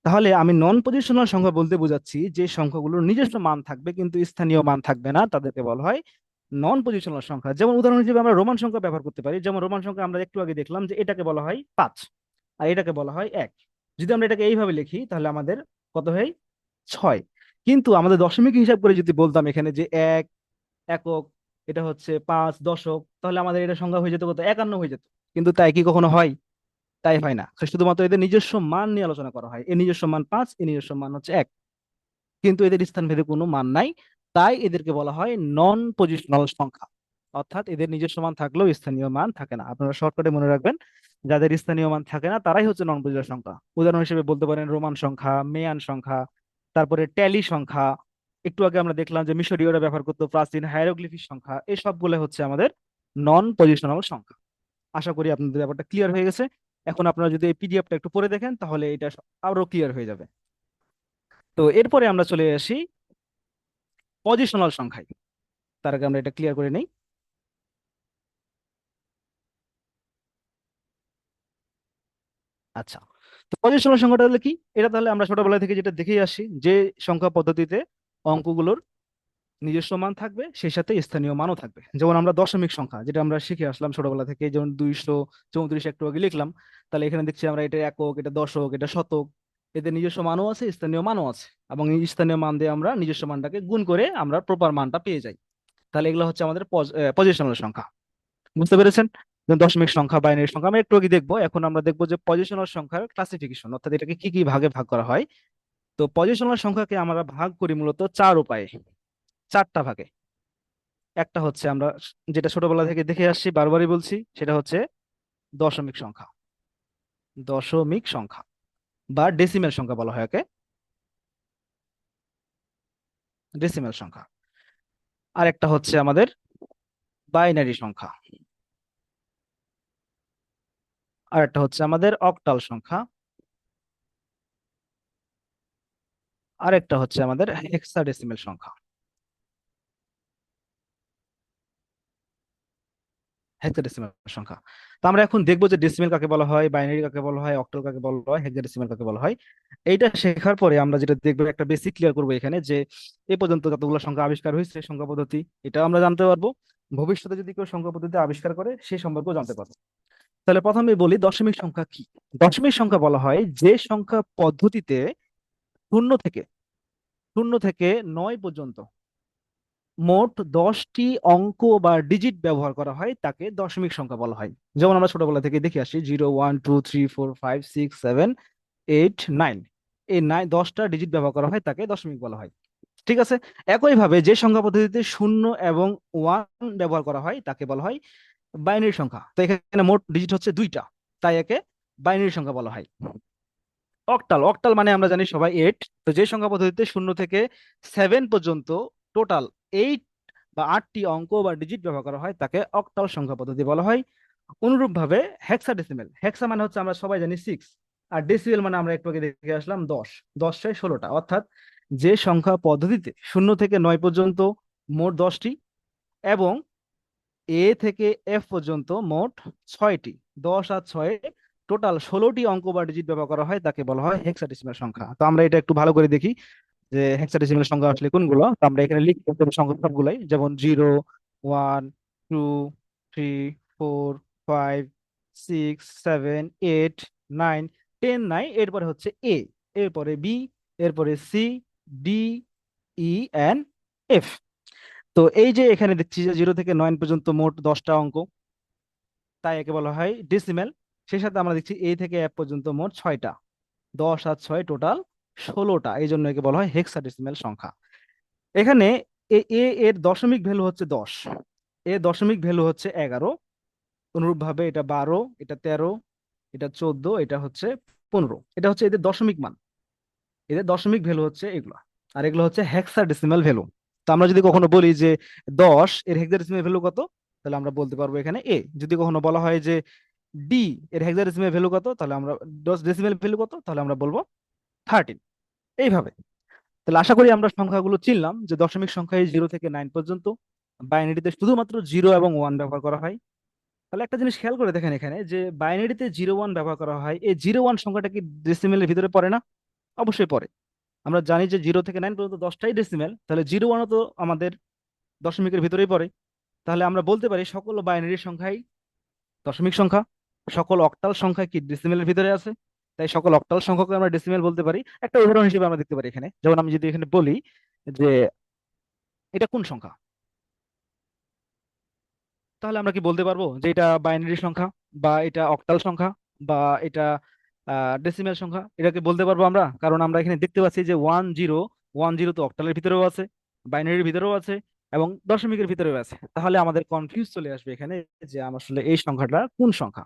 তাহলে আমি নন পজিশনাল সংখ্যা বলতে বোঝাচ্ছি যে সংখ্যাগুলোর নিজস্ব মান থাকবে কিন্তু স্থানীয় মান থাকবে না, তাদেরকে বলা হয় নন পজিশনাল সংখ্যা। যেমন উদাহরণ হিসেবে আমরা রোমান সংখ্যা ব্যবহার করতে পারি। যেমন রোমান সংখ্যা আমরা একটু আগে দেখলাম যে এটাকে বলা হয় 5 আর এটাকে বলা হয় 1। যদি আমরা এটাকে এইভাবে লিখি তাহলে আমাদের কত হয়, 6। কিন্তু আমাদের দশমিক হিসাব করে যদি বলতাম এখানে যে 1 একক, এটা হচ্ছে 5 দশক, তাহলে আমাদের এটা সংখ্যা হয়ে যেত কত, 51 হয়ে যেত। কিন্তু তাই কি কখনো হয়? তাই হয় না। শুধুমাত্র এদের নিজস্ব মান নিয়ে আলোচনা করা হয়, এর নিজস্ব মান 5, এর নিজস্ব মান হচ্ছে 1, কিন্তু এদের স্থানভেদে কোনো মান নাই। তাই এদেরকে বলা হয় নন পজিশনাল সংখ্যা। অর্থাৎ এদের নিজস্ব মান থাকলেও স্থানীয় মান থাকে না। আপনারা শর্টকাটে মনে রাখবেন, যাদের স্থানীয় মান থাকে না তারাই হচ্ছে নন পজিশনাল সংখ্যা। উদাহরণ হিসেবে বলতে পারেন রোমান সংখ্যা, মেয়ান সংখ্যা, তারপরে ট্যালি সংখ্যা। একটু আগে আমরা দেখলাম যে মিশরীয়রা ব্যবহার করতো প্রাচীন হায়ারোগ্লিফিক সংখ্যা। এই সবগুলো হচ্ছে আমাদের নন পজিশনাল সংখ্যা। আশা করি আপনাদের ব্যাপারটা ক্লিয়ার হয়ে গেছে। এখন আপনারা যদি এই পিডিএফটা একটু পড়ে দেখেন তাহলে এটা আরো ক্লিয়ার হয়ে যাবে। তো এরপরে আমরা চলে আসি পজিশনাল সংখ্যায়। তার আগে আমরা এটা ক্লিয়ার করে নেই। আচ্ছা, তো পজিশনাল সংখ্যাটা হলো কি? এটা তাহলে আমরা ছোটবেলা থেকে যেটা দেখেই আসি যে সংখ্যা পদ্ধতিতে অঙ্কগুলোর নিজস্ব মান থাকবে, সেই সাথে স্থানীয় মানও থাকবে। যেমন আমরা দশমিক সংখ্যা যেটা আমরা শিখে আসলাম ছোটবেলা থেকে, যেমন 234 একটু আগে লিখলাম। তাহলে এখানে দেখছি আমরা এটা একক, এটা দশক, এটা শতক, এদের নিজস্ব মানও আছে স্থানীয় মানও আছে, এবং এই স্থানীয় মান দিয়ে আমরা নিজস্ব মানটাকে গুণ করে আমরা প্রপার মানটা পেয়ে যাই। তাহলে এগুলো হচ্ছে আমাদের পজিশনাল সংখ্যা। বুঝতে পেরেছেন? যেমন দশমিক সংখ্যা, বাইনারি সংখ্যা আমরা একটু আগে দেখবো। এখন আমরা দেখবো যে পজিশনাল সংখ্যার ক্লাসিফিকেশন, অর্থাৎ এটাকে কি কি ভাগে ভাগ করা হয়। তো পজিশনাল সংখ্যাকে আমরা ভাগ করি মূলত চার উপায়ে, চারটা ভাগে। একটা হচ্ছে আমরা যেটা ছোটবেলা থেকে দেখে আসছি, বারবারই বলছি, সেটা হচ্ছে দশমিক সংখ্যা। দশমিক সংখ্যা বা ডেসিমেল সংখ্যা বলা হয়, ওকে, ডেসিমেল সংখ্যা। আর একটা হচ্ছে আমাদের বাইনারি সংখ্যা। আর একটা হচ্ছে আমাদের অক্টাল সংখ্যা। আর একটা হচ্ছে আমাদের হেক্সাডেসিমেল সংখ্যা। হেক্সাডেসিমেল সংখ্যা। তো আমরা এখন দেখবো যে ডেসিমেল কাকে বলা হয়, বাইনারি কাকে বলা হয়, অক্টাল কাকে বলা হয়, হেক্সাডেসিমেল কাকে বলা হয়। এইটা শেখার পরে আমরা যেটা দেখবো, একটা বেসিক ক্লিয়ার করবো এখানে, যে এ পর্যন্ত যতগুলো সংখ্যা আবিষ্কার হয়েছে সংখ্যা পদ্ধতি, এটা আমরা জানতে পারবো। ভবিষ্যতে যদি কেউ সংখ্যা পদ্ধতি আবিষ্কার করে সেই সম্পর্কেও জানতে পারবো। তাহলে প্রথমে বলি দশমিক সংখ্যা কি। দশমিক সংখ্যা বলা হয় যে সংখ্যা পদ্ধতিতে শূন্য থেকে শূন্য থেকে 9 পর্যন্ত মোট 10টি অঙ্ক বা ডিজিট ব্যবহার করা হয়, তাকে দশমিক সংখ্যা বলা হয়। যেমন আমরা ছোটবেলা থেকে দেখে আসি 0 1 2 3 4 5 6 7 8 9, এই 10টা ডিজিট ব্যবহার করা হয়, তাকে দশমিক বলা হয়। ঠিক আছে। একইভাবে যে সংখ্যা পদ্ধতিতে শূন্য এবং ওয়ান ব্যবহার করা হয় তাকে বলা হয় বাইনারি সংখ্যা। তো এখানে মোট ডিজিট হচ্ছে 2টা, তাই একে বাইনারি সংখ্যা বলা হয়। অক্টাল, অক্টাল মানে আমরা জানি সবাই 8। তো যে সংখ্যা পদ্ধতিতে 0 থেকে 7 পর্যন্ত টোটাল 8টি অঙ্ক বা ডিজিট ব্যবহার করা হয়, তাকে অক্টাল সংখ্যা পদ্ধতি বলা হয়। অনুরূপভাবে হেক্সাডেসিমেল, হেক্সা মানে হচ্ছে আমরা সবাই জানি 6, আর ডেসিমেল মানে আমরা একটু আগে দেখে আসলাম 10। 10 6 16টা, অর্থাৎ যে সংখ্যা পদ্ধতিতে 0 থেকে 9 পর্যন্ত মোট 10টি এবং এ থেকে এফ পর্যন্ত মোট 6টি, 10 আর 6 টোটাল 16টি অঙ্ক বা ডিজিট ব্যবহার করা হয়, তাকে বলা হয় হেক্সাডেসিমাল সংখ্যা। তো আমরা এটা একটু ভালো করে দেখি যে হেক্সাডেসিমাল সংখ্যা আসলে কোনগুলো। তো আমরা এখানে লিখতে হবে সংখ্যা সবগুলাই, যেমন 0 1 2 3 4 5 6 7 8 9 10 নাই, এরপরে হচ্ছে এ, এরপরে বি, এরপরে C, D, E and F. তো এই যে এখানে দেখছি যে 0 থেকে 9 পর্যন্ত মোট 10টা অঙ্ক, তাই একে বলা হয় ডেসিমেল। সেই সাথে আমরা দেখছি এ থেকে এফ পর্যন্ত মোট 6টা, 10 আর 6 টোটাল 16টা, এই জন্য একে বলা হয় হেক্সাডেসিমেল সংখ্যা। এখানে এর দশমিক ভ্যালু হচ্ছে 10, এর দশমিক ভ্যালু হচ্ছে 11, অনুরূপভাবে এটা 12, এটা 13, এটা 14, এটা হচ্ছে 15। এটা হচ্ছে এদের দশমিক মান, এদের দশমিক ভ্যালু হচ্ছে এগুলো। আর এগুলো হচ্ছে হেক্সাডেসিমাল ভ্যালু। তো আমরা যদি কখনো বলি যে 10 এর হেক্সাডেসিমাল ভ্যালু কত, তাহলে আমরা বলতে পারবো এখানে এ। যদি কখনো বলা হয় যে ডি এর হেক্সাডেসিমাল ভ্যালু কত, তাহলে আমরা 10 ডেসিমাল ভ্যালু কত, তাহলে আমরা বলবো 13। এইভাবে। তাহলে আশা করি আমরা সংখ্যাগুলো চিনলাম, যে দশমিক সংখ্যায় 0 থেকে 9 পর্যন্ত, বাইনারিতে শুধুমাত্র 0 এবং 1 ব্যবহার করা হয়। তাহলে একটা জিনিস খেয়াল করে দেখেন এখানে, যে বাইনারিতে 0 1 ব্যবহার করা হয়, এই 0 1 সংখ্যাটা কি ডেসিমেলের ভিতরে পড়ে না? অবশ্যই পড়ে। আমরা জানি যে 0 থেকে 9 পর্যন্ত 10টাই ডেসিমেল, তাহলে 0 1ও তো আমাদের দশমিকের ভিতরেই পড়ে। তাহলে আমরা বলতে পারি সকল বাইনারি সংখ্যাই দশমিক সংখ্যা, সকল অক্টাল সংখ্যা কি ডেসিমেলের ভিতরে আছে। তাই সকল অক্টাল সংখ্যাকে আমরা ডেসিমেল বলতে পারি। একটা উদাহরণ হিসেবে আমরা দেখতে পারি এখানে, যেমন আমি যদি এখানে বলি যে এটা কোন সংখ্যা, তাহলে আমরা কি বলতে পারবো যে এটা বাইনারি সংখ্যা, বা এটা অক্টাল সংখ্যা, বা এটা ডেসিমেল সংখ্যা? এটাকে বলতে পারবো আমরা, কারণ আমরা এখানে দেখতে পাচ্ছি যে 1 0 1 0 তো অক্টালের ভিতরেও আছে, বাইনারির ভিতরেও আছে, এবং দশমিকের ভিতরেও আছে। তাহলে আমাদের কনফিউজ চলে আসবে এখানে, যে আসলে এই সংখ্যাটা কোন সংখ্যা।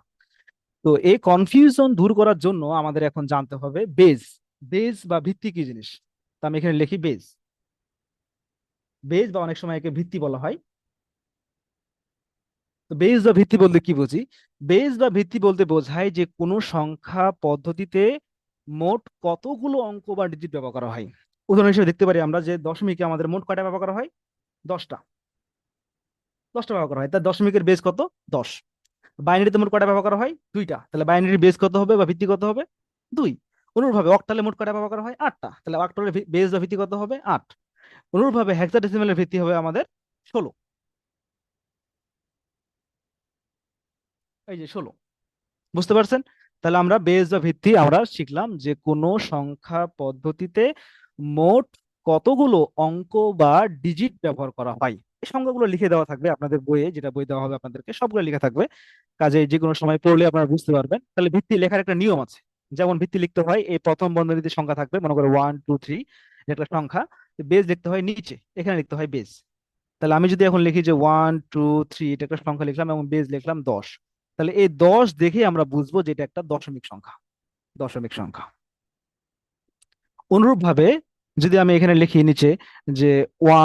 তো এই কনফিউশন দূর করার জন্য আমাদের এখন জানতে হবে বেজ। বেজ বা ভিত্তি কি জিনিস। তো আমি এখানে লিখি বেজ। বেজ বা অনেক সময় একে ভিত্তি বলা হয়। তো বেজ বা ভিত্তি বলতে কি বুঝি? বেজ বা ভিত্তি বলতে বোঝায় যে কোনো সংখ্যা পদ্ধতিতে মোট কতগুলো অঙ্ক বা ডিজিট ব্যবহার করা হয়। উদাহরণ হিসেবে দেখতে পারি আমরা যে দশমিকে আমাদের মোট কয়টা ব্যবহার করা হয়? 10টা। 10টা ব্যবহার করা হয়, তার দশমিকের বেজ কত? 10। বাইনারিতে মোট কয়টা ব্যবহার করা হয়? 2টা। তাহলে বাইনারির বেজ কত হবে বা ভিত্তি কত হবে? 2। অনুরূপভাবে অক্টালে মোট কয়টা ব্যবহার করা হয়? 8টা। তাহলে অক্টালের বেজ বা ভিত্তি কত হবে? 8। অনুরূপভাবে হেক্সাডেসিমেলের ভিত্তি হবে আমাদের 16। এই যে 16, বুঝতে পারছেন? তাহলে আমরা বেস বা ভিত্তি আমরা শিখলাম, যে কোনো সংখ্যা পদ্ধতিতে মোট কতগুলো অঙ্ক বা ডিজিট ব্যবহার করা হয়। এই সংখ্যাগুলো লিখে দেওয়া থাকবে আপনাদের বইয়ে, যেটা বই দেওয়া হবে আপনাদেরকে সবগুলো লেখা থাকবে। কাজে যে কোনো সময় পড়লে আপনারা বুঝতে পারবেন। তাহলে ভিত্তি লেখার একটা নিয়ম আছে। যেমন ভিত্তি লিখতে হয় এই প্রথম বন্ধনীতে সংখ্যা থাকবে, মনে করো 1 2 3 একটা সংখ্যা। বেজ লিখতে হয় নিচে, এখানে লিখতে হয় বেজ। তাহলে আমি যদি এখন লিখি যে 1 2 3, এটা একটা সংখ্যা লিখলাম এবং বেজ লিখলাম 10, তাহলে এই 10 দেখে আমরা বুঝবো যে এটা একটা দশমিক সংখ্যা। দশমিক সংখ্যা। অনুরূপ ভাবে যদি আমি এখানে লিখি নিচে যে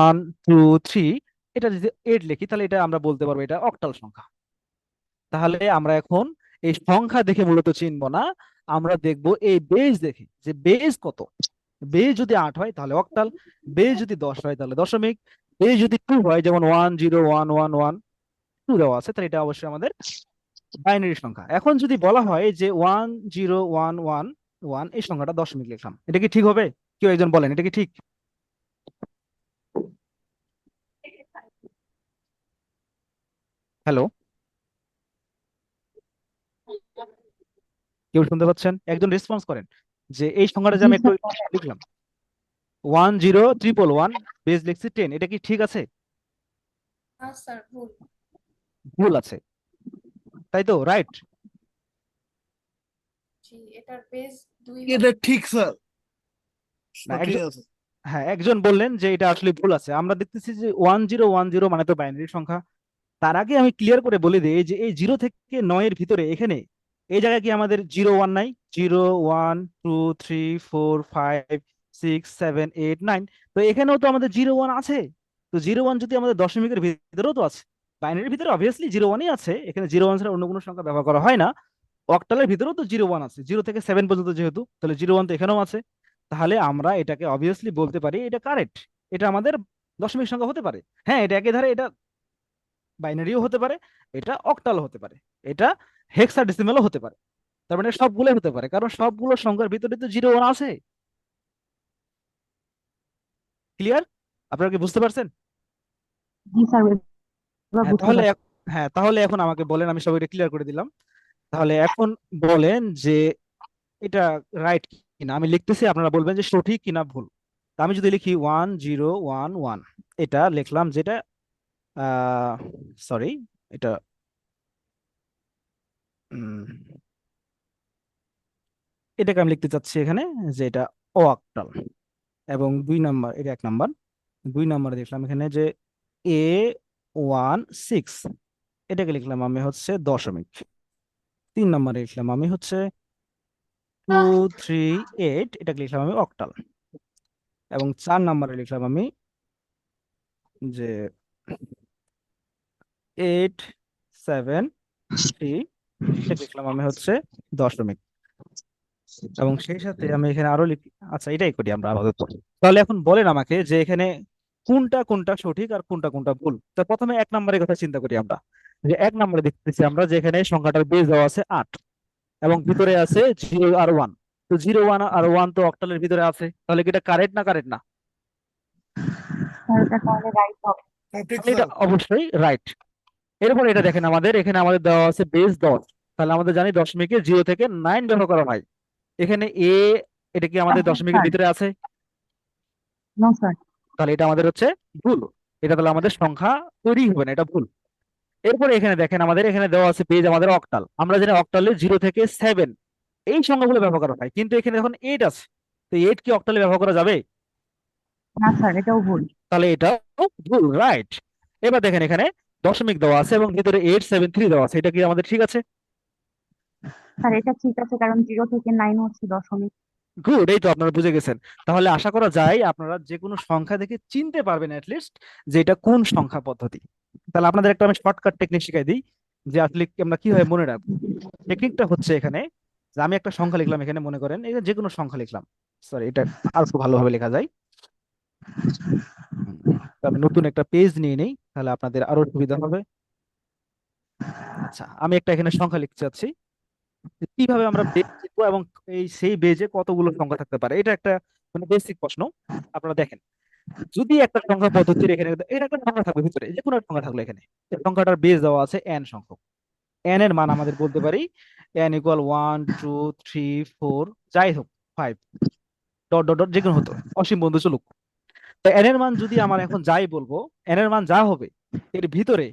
1 2 3, এটা যদি 8 লিখি, তাহলে এটা আমরা বলতে পারবো এটা অক্টাল সংখ্যা। তাহলে আমরা এখন এই সংখ্যা দেখে মূলত চিনবো না, আমরা দেখবো এই বেজ দেখে যে বেজ কত। বেজ যদি 8 হয় তাহলে অক্টাল, বেজ যদি 10 হয় তাহলে দশমিক, বেজ যদি 2 হয় যেমন 1 0 1 1 1 2 দেওয়া আছে, তাহলে এটা অবশ্যই আমাদের বাইনারি সংখ্যা। এখন যদি বলা হয় যে 1 0 1 1 1, এই সংখ্যাটা দশমিক লিখলাম, এটা কি ঠিক হবে? কেউ একজন বলেন এটা কি ঠিক? হ্যালো, কেউ শুনতে পাচ্ছেন? একজন রেসপন্স করেন যে এই সংখ্যাটা যে
জি
আমি একটু
স্যার।
লিখলাম 1 0 1 1 1, বেজ লিখছি 10, এটা কি ঠিক আছে?
না স্যার, ভুল।
ভুল আছে, তাই তো? রাইট?
জি, এটার বেস 2
এটা
হবে।
ঠিক স্যার,
না,
সঠিক
একজন,
আছে।
হ্যাঁ একজন বললেন যে এটা আসলে ভুল আছে। আমরা দেখতেছি যে 1010 মানে তো বাইনারি সংখ্যা। তার আগে আমি ক্লিয়ার করে বলে দিই যে এই 0 থেকে 9 এর ভিতরে এখানে এই জায়গায় কি আমাদের 0 1 নাই? 0 1 2 3 4 5 6 7 8 9, তো এখানেও তো আমাদের 0 1 আছে। তো 0 1 যদি আমাদের দশমিকের ভিতরেও তো আছে, বাইনারির ভিতরে অবভিয়াসলি 0 1ই আছে, এখানে 0 1 ছাড়া অন্য কোনো সংখ্যা ব্যবহার করা হয় না। অক্টালের ভিতরেও তো 0 1 আছে, 0 থেকে 7 পর্যন্ত যেহেতু, তাহলে 0 1 তো এখানেও আছে। তাহলে আমরা এটাকে অবভিয়াসলি বলতে পারি এটা কারেক্ট, এটা আমাদের দশমিক সংখ্যা হতে পারে। হ্যাঁ, এটা একেধারে এটা বাইনারিও হতে পারে, এটা অক্টাল হতে পারে, এটা হেক্সাডেসিমালও হতে পারে। তার মানে সবগুলোই হতে পারে, কারণ সবগুলো সংখ্যার ভিতরে তো 0 1 আছে। ক্লিয়ার? আপনারা কি বুঝতে পারছেন?
জি স্যার, এবার
হ্যাঁ
বুঝতে
তাহলে
পারছি।
হ্যাঁ তাহলে এখন আমাকে বলেন, আমি সবাইকে ক্লিয়ার করে দিলাম। তাহলে এখন বলেন যে এটা রাইট কিনা, আমি লিখতেছি, আপনারা বলবেন যে সঠিক কিনা ভুল। তা আমি যদি লিখি 1 0 1 1, এটা লিখলাম যেটা সরি, এটা উম, এটাকে আমি লিখতে চাচ্ছি এখানে যে এটা অক্টাল। এবং 2 নাম্বার, এটা 1 নাম্বার। 2 নাম্বারে দেখলাম এখানে যে A16, এটাকে লিখলাম আমি হচ্ছে দশমিক। 3 নাম্বারে লিখলাম আমি হচ্ছে 2 3 8, এটাকে লিখলাম আমি অক্টাল। এবং 4 নাম্বারে লিখলাম আমি যে 8 7 3, এটাকে লিখলাম আমি হচ্ছে দশমিক। এবং সেই সাথে আমি এখানে আরো লিখি, আচ্ছা এটাই করি আমরা আপাতত। তাহলে এখন বলেন আমাকে যে এখানে কোনটা কোনটা সঠিক আর কোনটা কোনটা ভুল। তো প্রথমে 1 নাম্বারের কথা চিন্তা করি আমরা, যে 1 নাম্বারে দেখতেছি আমরা যে এখানে সংখ্যাটার বেজ দেওয়া আছে 8 এবং ভিতরে আছে 0 আর 1। তো 0 1 আর 1 তো অক্টালের ভিতরে আছে, তাহলে কি এটা কারেক্ট না কারেক্ট না?
স্যার এটা তাহলে রাইট হবে।
সঠিক
তাহলে এটা
স্যার।
অবশ্যই রাইট। এরপর এটা দেখেন, আমাদের এখানে আমাদের দেওয়া আছে বেজ 10, তাহলে আমাদের জানি দশমিকে 0 থেকে 9 ব্যবহার করা হয়। এখানে এটা কি আমাদের দশমিকের
স্যার,
ভিতরে আছে?
No sir.
তাহলে এটা আমাদের হচ্ছে ভুল। এটা তাহলে আমাদের সংখ্যা তৈরি হবে না, এটা ভুল। এরপরে এখানে দেখেন আমাদের এখানে দেওয়া আছে পেজ আমাদের অক্টাল, আমরা জানি অক্টালে 0 থেকে 7 এই সংখ্যাগুলো ব্যবহার করা হয়, কিন্তু এখানে এখন 8 আছে। তো 8 কি অক্টালে ব্যবহার করা যাবে?
না স্যার, এটাও ভুল।
তাহলে এটাও ভুল, রাইট। এবার দেখেন এখানে দশমিক দেওয়া আছে এবং ভিতরে 8 7 3 দেওয়া আছে, এটা কি আমাদের ঠিক আছে?
স্যার এটা ঠিক আছে, কারণ 0 থেকে 9 হচ্ছে দশমিক।
গুড, এই তো আপনারা বুঝে গেছেন। তাহলে আশা করা যায় আপনারা যে কোনো সংখ্যা দেখে চিনতে পারবেন লিস্ট যে এটা কোন সংখ্যা পদ্ধতি। তাহলে আপনাদের একটা আমি শর্টকাট টেকনিক শিখাই দিই যে আসলে আমরা কিভাবে মনে রাখবো। টেকনিকটা হচ্ছে এখানে যে আমি একটা সংখ্যা লিখলাম, এখানে মনে করেন এটা যে কোনো সংখ্যা লিখলাম, সরি এটা আর একটু ভালোভাবে লেখা যায়। তো আমি নতুন একটা পেজ নিয়ে নেই, তাহলে আপনাদের আরো সুবিধা হবে। আচ্ছা, আমি একটা এখানে সংখ্যা লিখতে চাচ্ছি, যে কিভাবে আমরা বেজ লিখবো এবং সেই বেজে কতগুলো সংখ্যা থাকতে পারে, এটা একটা মানে বেসিক প্রশ্ন। আপনারা দেখেন, যদি একটা সংখ্যা পদ্ধতির এখানে এটা একটা সংখ্যা থাকবে ভিতরে, যে কোনো একটা সংখ্যা থাকলো এখানে, এই সংখ্যাটার বেজ দেওয়া আছে n সংখ্যক। n এর মান আমাদের বলতে পারি n = 1 2 3 4, যাই হোক 5, ডট ডট ডট যে কোনো হতো, অসীম বন্ধু চলুক। এন এর মান যদি আমার এখন যাই বলবো, এন এর মান যা হবে এর ভিতরে,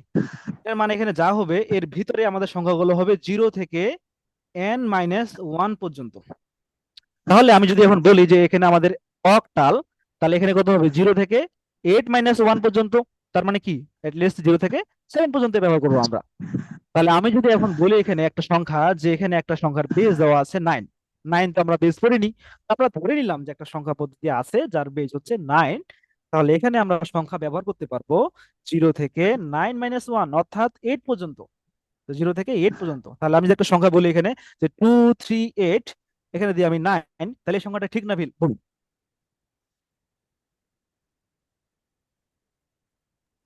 এর মানে এখানে যা হবে এর ভিতরে আমাদের সংখ্যাগুলো হবে 0 থেকে n-1 পর্যন্ত। তাহলে আমি যদি এখন বলি যে এখানে আমাদের অক্টাল, তাহলে এখানে কত হবে 0 থেকে 8-1 পর্যন্ত। তার মানে কি লিস্ট 0 থেকে 7 পর্যন্ত ব্যবহার করবো আমরা। তাহলে আমি যদি এখন বলি এখানে একটা সংখ্যা, যে এখানে একটা সংখ্যার বেজ দেওয়া আছে 9, 9 তো আমরা বেজ করিনি, আমরা ধরে নিলাম যে একটা সংখ্যা পদ্ধতি আছে যার বেজ হচ্ছে 9। তাহলে এখানে আমরা সংখ্যা ব্যবহার করতে পারবো 0 থেকে 9-1 অর্থাৎ 8 পর্যন্ত। তো 0 থেকে 8 পর্যন্ত। তাহলে আমি যে একটা সংখ্যা বলি এখানে যে 238, এখানে দিয়ে আমি 9, তাহলে এই সংখ্যাটা ঠিক না ভুল?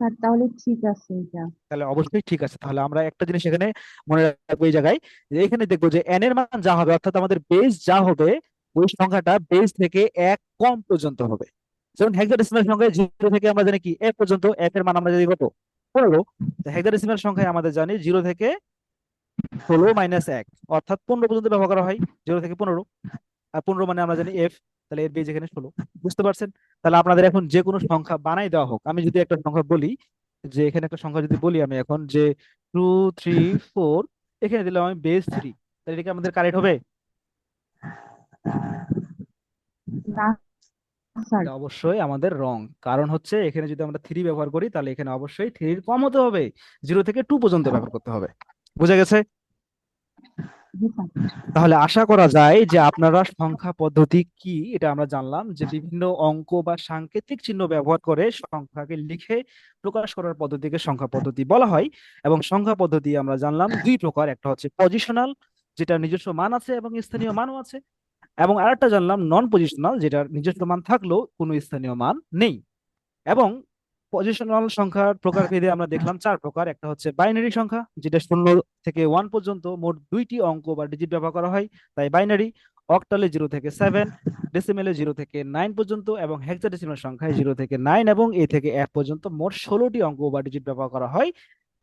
স্যার তাহলে ঠিক আছে এটা।
তাহলে অবশ্যই ঠিক আছে। তাহলে আমরা একটা জিনিস এখানে মনে রাখবো এই জায়গায়, যে এখানে দেখবো যে n এর মান যা হবে অর্থাৎ আমাদের বেস যা হবে ওই সংখ্যাটা বেস থেকে 1 কম পর্যন্ত হবে। যেমন হেক্সাডেসিমাল সংখ্যায় 0 থেকে আমরা জানি কি 1 পর্যন্ত, 1 এর মান আমরা জানি কত 15। তো হেক্সাডেসিমাল সংখ্যায় আমাদের জানি 0 থেকে 16-1 অর্থাৎ 15 পর্যন্ত ব্যবহার করা হয়, 0 থেকে 15। আর 15 মানে আমরা জানি f, তাহলে এর বেজ এখানে 16। বুঝতে পারছেন? তাহলে আপনাদের এখন যে কোনো সংখ্যা বানাই দেওয়া হোক, আমি যদি একটা সংখ্যা বলি, যে এখানে একটা সংখ্যা যদি বলি আমি এখন যে 234, এখানে দিলাম আমি বেজ 3, তাহলে এটা কি আমাদের কারেক্ট হবে?
না স্যার।
এটা অবশ্যই আমাদের রং। কারণ হচ্ছে এখানে যদি আমরা 3 ব্যবহার করি তাহলে এখানে অবশ্যই 3 কম হতে হবে, 0 থেকে 2 পর্যন্ত ব্যবহার করতে হবে। বুঝা গেছে?
জি স্যার।
তাহলে আশা করা যায় যে আপনারা সংখ্যা পদ্ধতি কি এটা আমরা জানলাম, যে বিভিন্ন অঙ্ক বা সাংকেতিক চিহ্ন ব্যবহার করে সংখ্যাকে লিখে প্রকাশ করার পদ্ধতিকে সংখ্যা পদ্ধতি বলা হয়। এবং সংখ্যা পদ্ধতি আমরা জানলাম দুই প্রকার, একটা হচ্ছে পজিশনাল, যেটা নিজস্ব মান আছে এবং স্থানীয় মানও আছে, এবং আরেকটা জানলাম নন পজিশনাল, যেটার নিজস্ব মান থাকলেও কোনো স্থানীয় মান নেই। এবং পজিশনাল সংখ্যার প্রকারভেদে আমরা দেখলাম 4 প্রকার। একটা হচ্ছে বাইনারি সংখ্যা, যেটা 0 থেকে 1 পর্যন্ত মোট 2টি অঙ্ক বা ডিজিট ব্যবহার করা হয়, তাই বাইনারি। অক্টালে 0 থেকে 7, ডেসিমেলে 0 থেকে 9 পর্যন্ত, এবং হেক্সাডেসিমাল সংখ্যায় 0 থেকে 9 এবং a থেকে f পর্যন্ত মোট 16টি অঙ্ক বা ডিজিট ব্যবহার করা হয়।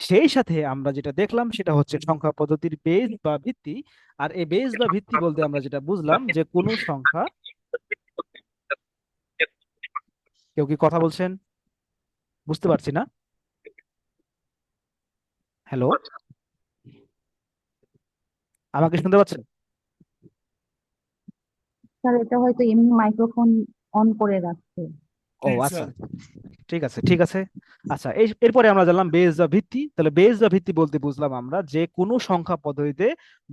সেই সাথে আমরা যেটা দেখলাম সেটা হচ্ছে সংখ্যা পদ্ধতির বেজ বা ভিত্তি। আর এই বেজ বা ভিত্তি বলতে আমরা যেটা বুঝলাম যে কোনো সংখ্যা, কেউ কি কথা বলছেন? বুঝতে পারছি না। হ্যালো, আমাকে শুনতে পাচ্ছেন?
স্যার এটা হয়তো এমনি মাইক্রোফোন অন করে রাখছে।
ও
হ্যাঁ
আচ্ছা,
স্যার।
ঠিক আছে ঠিক আছে। আচ্ছা, এরপরে আমরা জানলাম বেজ বা ভিত্তি। তাহলে বেজ বা ভিত্তি বলতে বুঝলাম আমরা যে কোনো সংখ্যা পদ্ধতিতে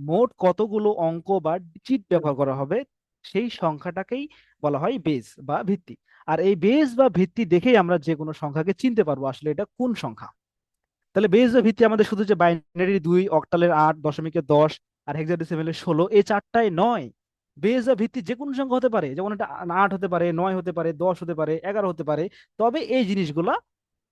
মোট কতগুলো অঙ্ক বা ডিজিট ব্যবহার করা হবে সেই সংখ্যাটাকেই বলা হয় বেজ বা ভিত্তি। আর এই বেজ বা ভিত্তি দেখেই আমরা যে কোনো সংখ্যাকে চিনতে পারবো আসলে এটা কোন সংখ্যা। তাহলে বেজ বা ভিত্তি আমাদের শুধু যে বাইনারি 2, অক্টালের 8, দশমিকের 10 আর হেক্সাডেসিমেলের 16 এই চারটাই নয়। বেজ বা ভিত্তি যে কোনো সংখ্যা হতে পারে, যেমন এটা 8 হতে পারে, 9 হতে পারে, 10 হতে পারে, 11 হতে পারে। তবে এই জিনিসগুলা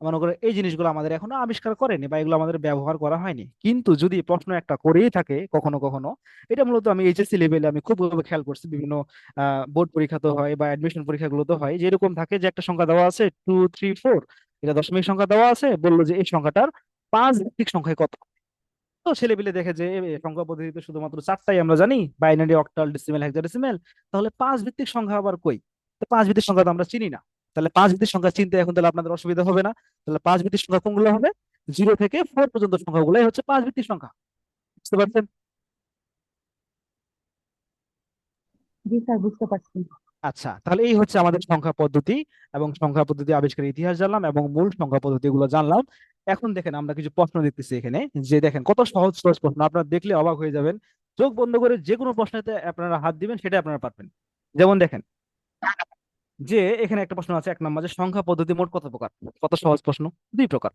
মনে করে এই জিনিসগুলো আমাদের এখনো আবিষ্কার করেনি বা এগুলো আমাদের ব্যবহার করা হয়নি। কিন্তু যদি প্রশ্ন একটা করেই থাকে কখনো কখনো, এটা মূলত আমি এইচএসসি লেভেলে আমি খুব খেয়াল করছি, বিভিন্ন বোর্ড পরীক্ষা তো হয় বা অ্যাডমিশন পরীক্ষাগুলো তো হয়, যে এরকম থাকে যে একটা সংখ্যা দেওয়া আছে 234, এটা দশমিক সংখ্যা দেওয়া আছে, বললো যে এই সংখ্যাটার 5 ভিত্তিক সংখ্যায় কত। তো ছেলেপিলে দেখে যে সংখ্যা পদ্ধতিতে শুধুমাত্র 4টাই আমরা জানি, বাইনারি, অক্টাল, ডেসিমেল, হেক্সাডেসিমেল, তাহলে 5 ভিত্তিক সংখ্যা আবার কই? তো 5 ভিত্তিক সংখ্যা তো আমরা চিনি না। তাহলে 5 ভিত্তিক সংখ্যা চিনতে এখন তাহলে আপনাদের অসুবিধা হবে না। তাহলে 5 ভিত্তিক সংখ্যা কোনগুলো হবে? 0 থেকে 4 পর্যন্ত সংখ্যাগুলোই হচ্ছে 5 ভিত্তিক সংখ্যা। বুঝতে পারছেন?
জি স্যার বুঝতে পারছি।
আচ্ছা, তাহলে এই হচ্ছে আমাদের সংখ্যা পদ্ধতি এবং সংখ্যা পদ্ধতি আবিষ্কারের ইতিহাস জানলাম এবং মূল সংখ্যা পদ্ধতিগুলো জানলাম। এখন দেখেন আমরা কিছু প্রশ্ন দেখতেছি এখানে, যে দেখেন কত সহজ সহজ প্রশ্ন, আপনারা দেখলে অবাক হয়ে যাবেন। চোখ বন্ধ করে যে কোনো প্রশ্নতে আপনারা হাত দিবেন, সেটা আপনারা পারবেন। যেমন দেখেন যে এখানে একটা প্রশ্ন আছে 1 নম্বর, যে সংখ্যা পদ্ধতি মোট কত প্রকার? কত সহজ প্রশ্ন, 2 প্রকার।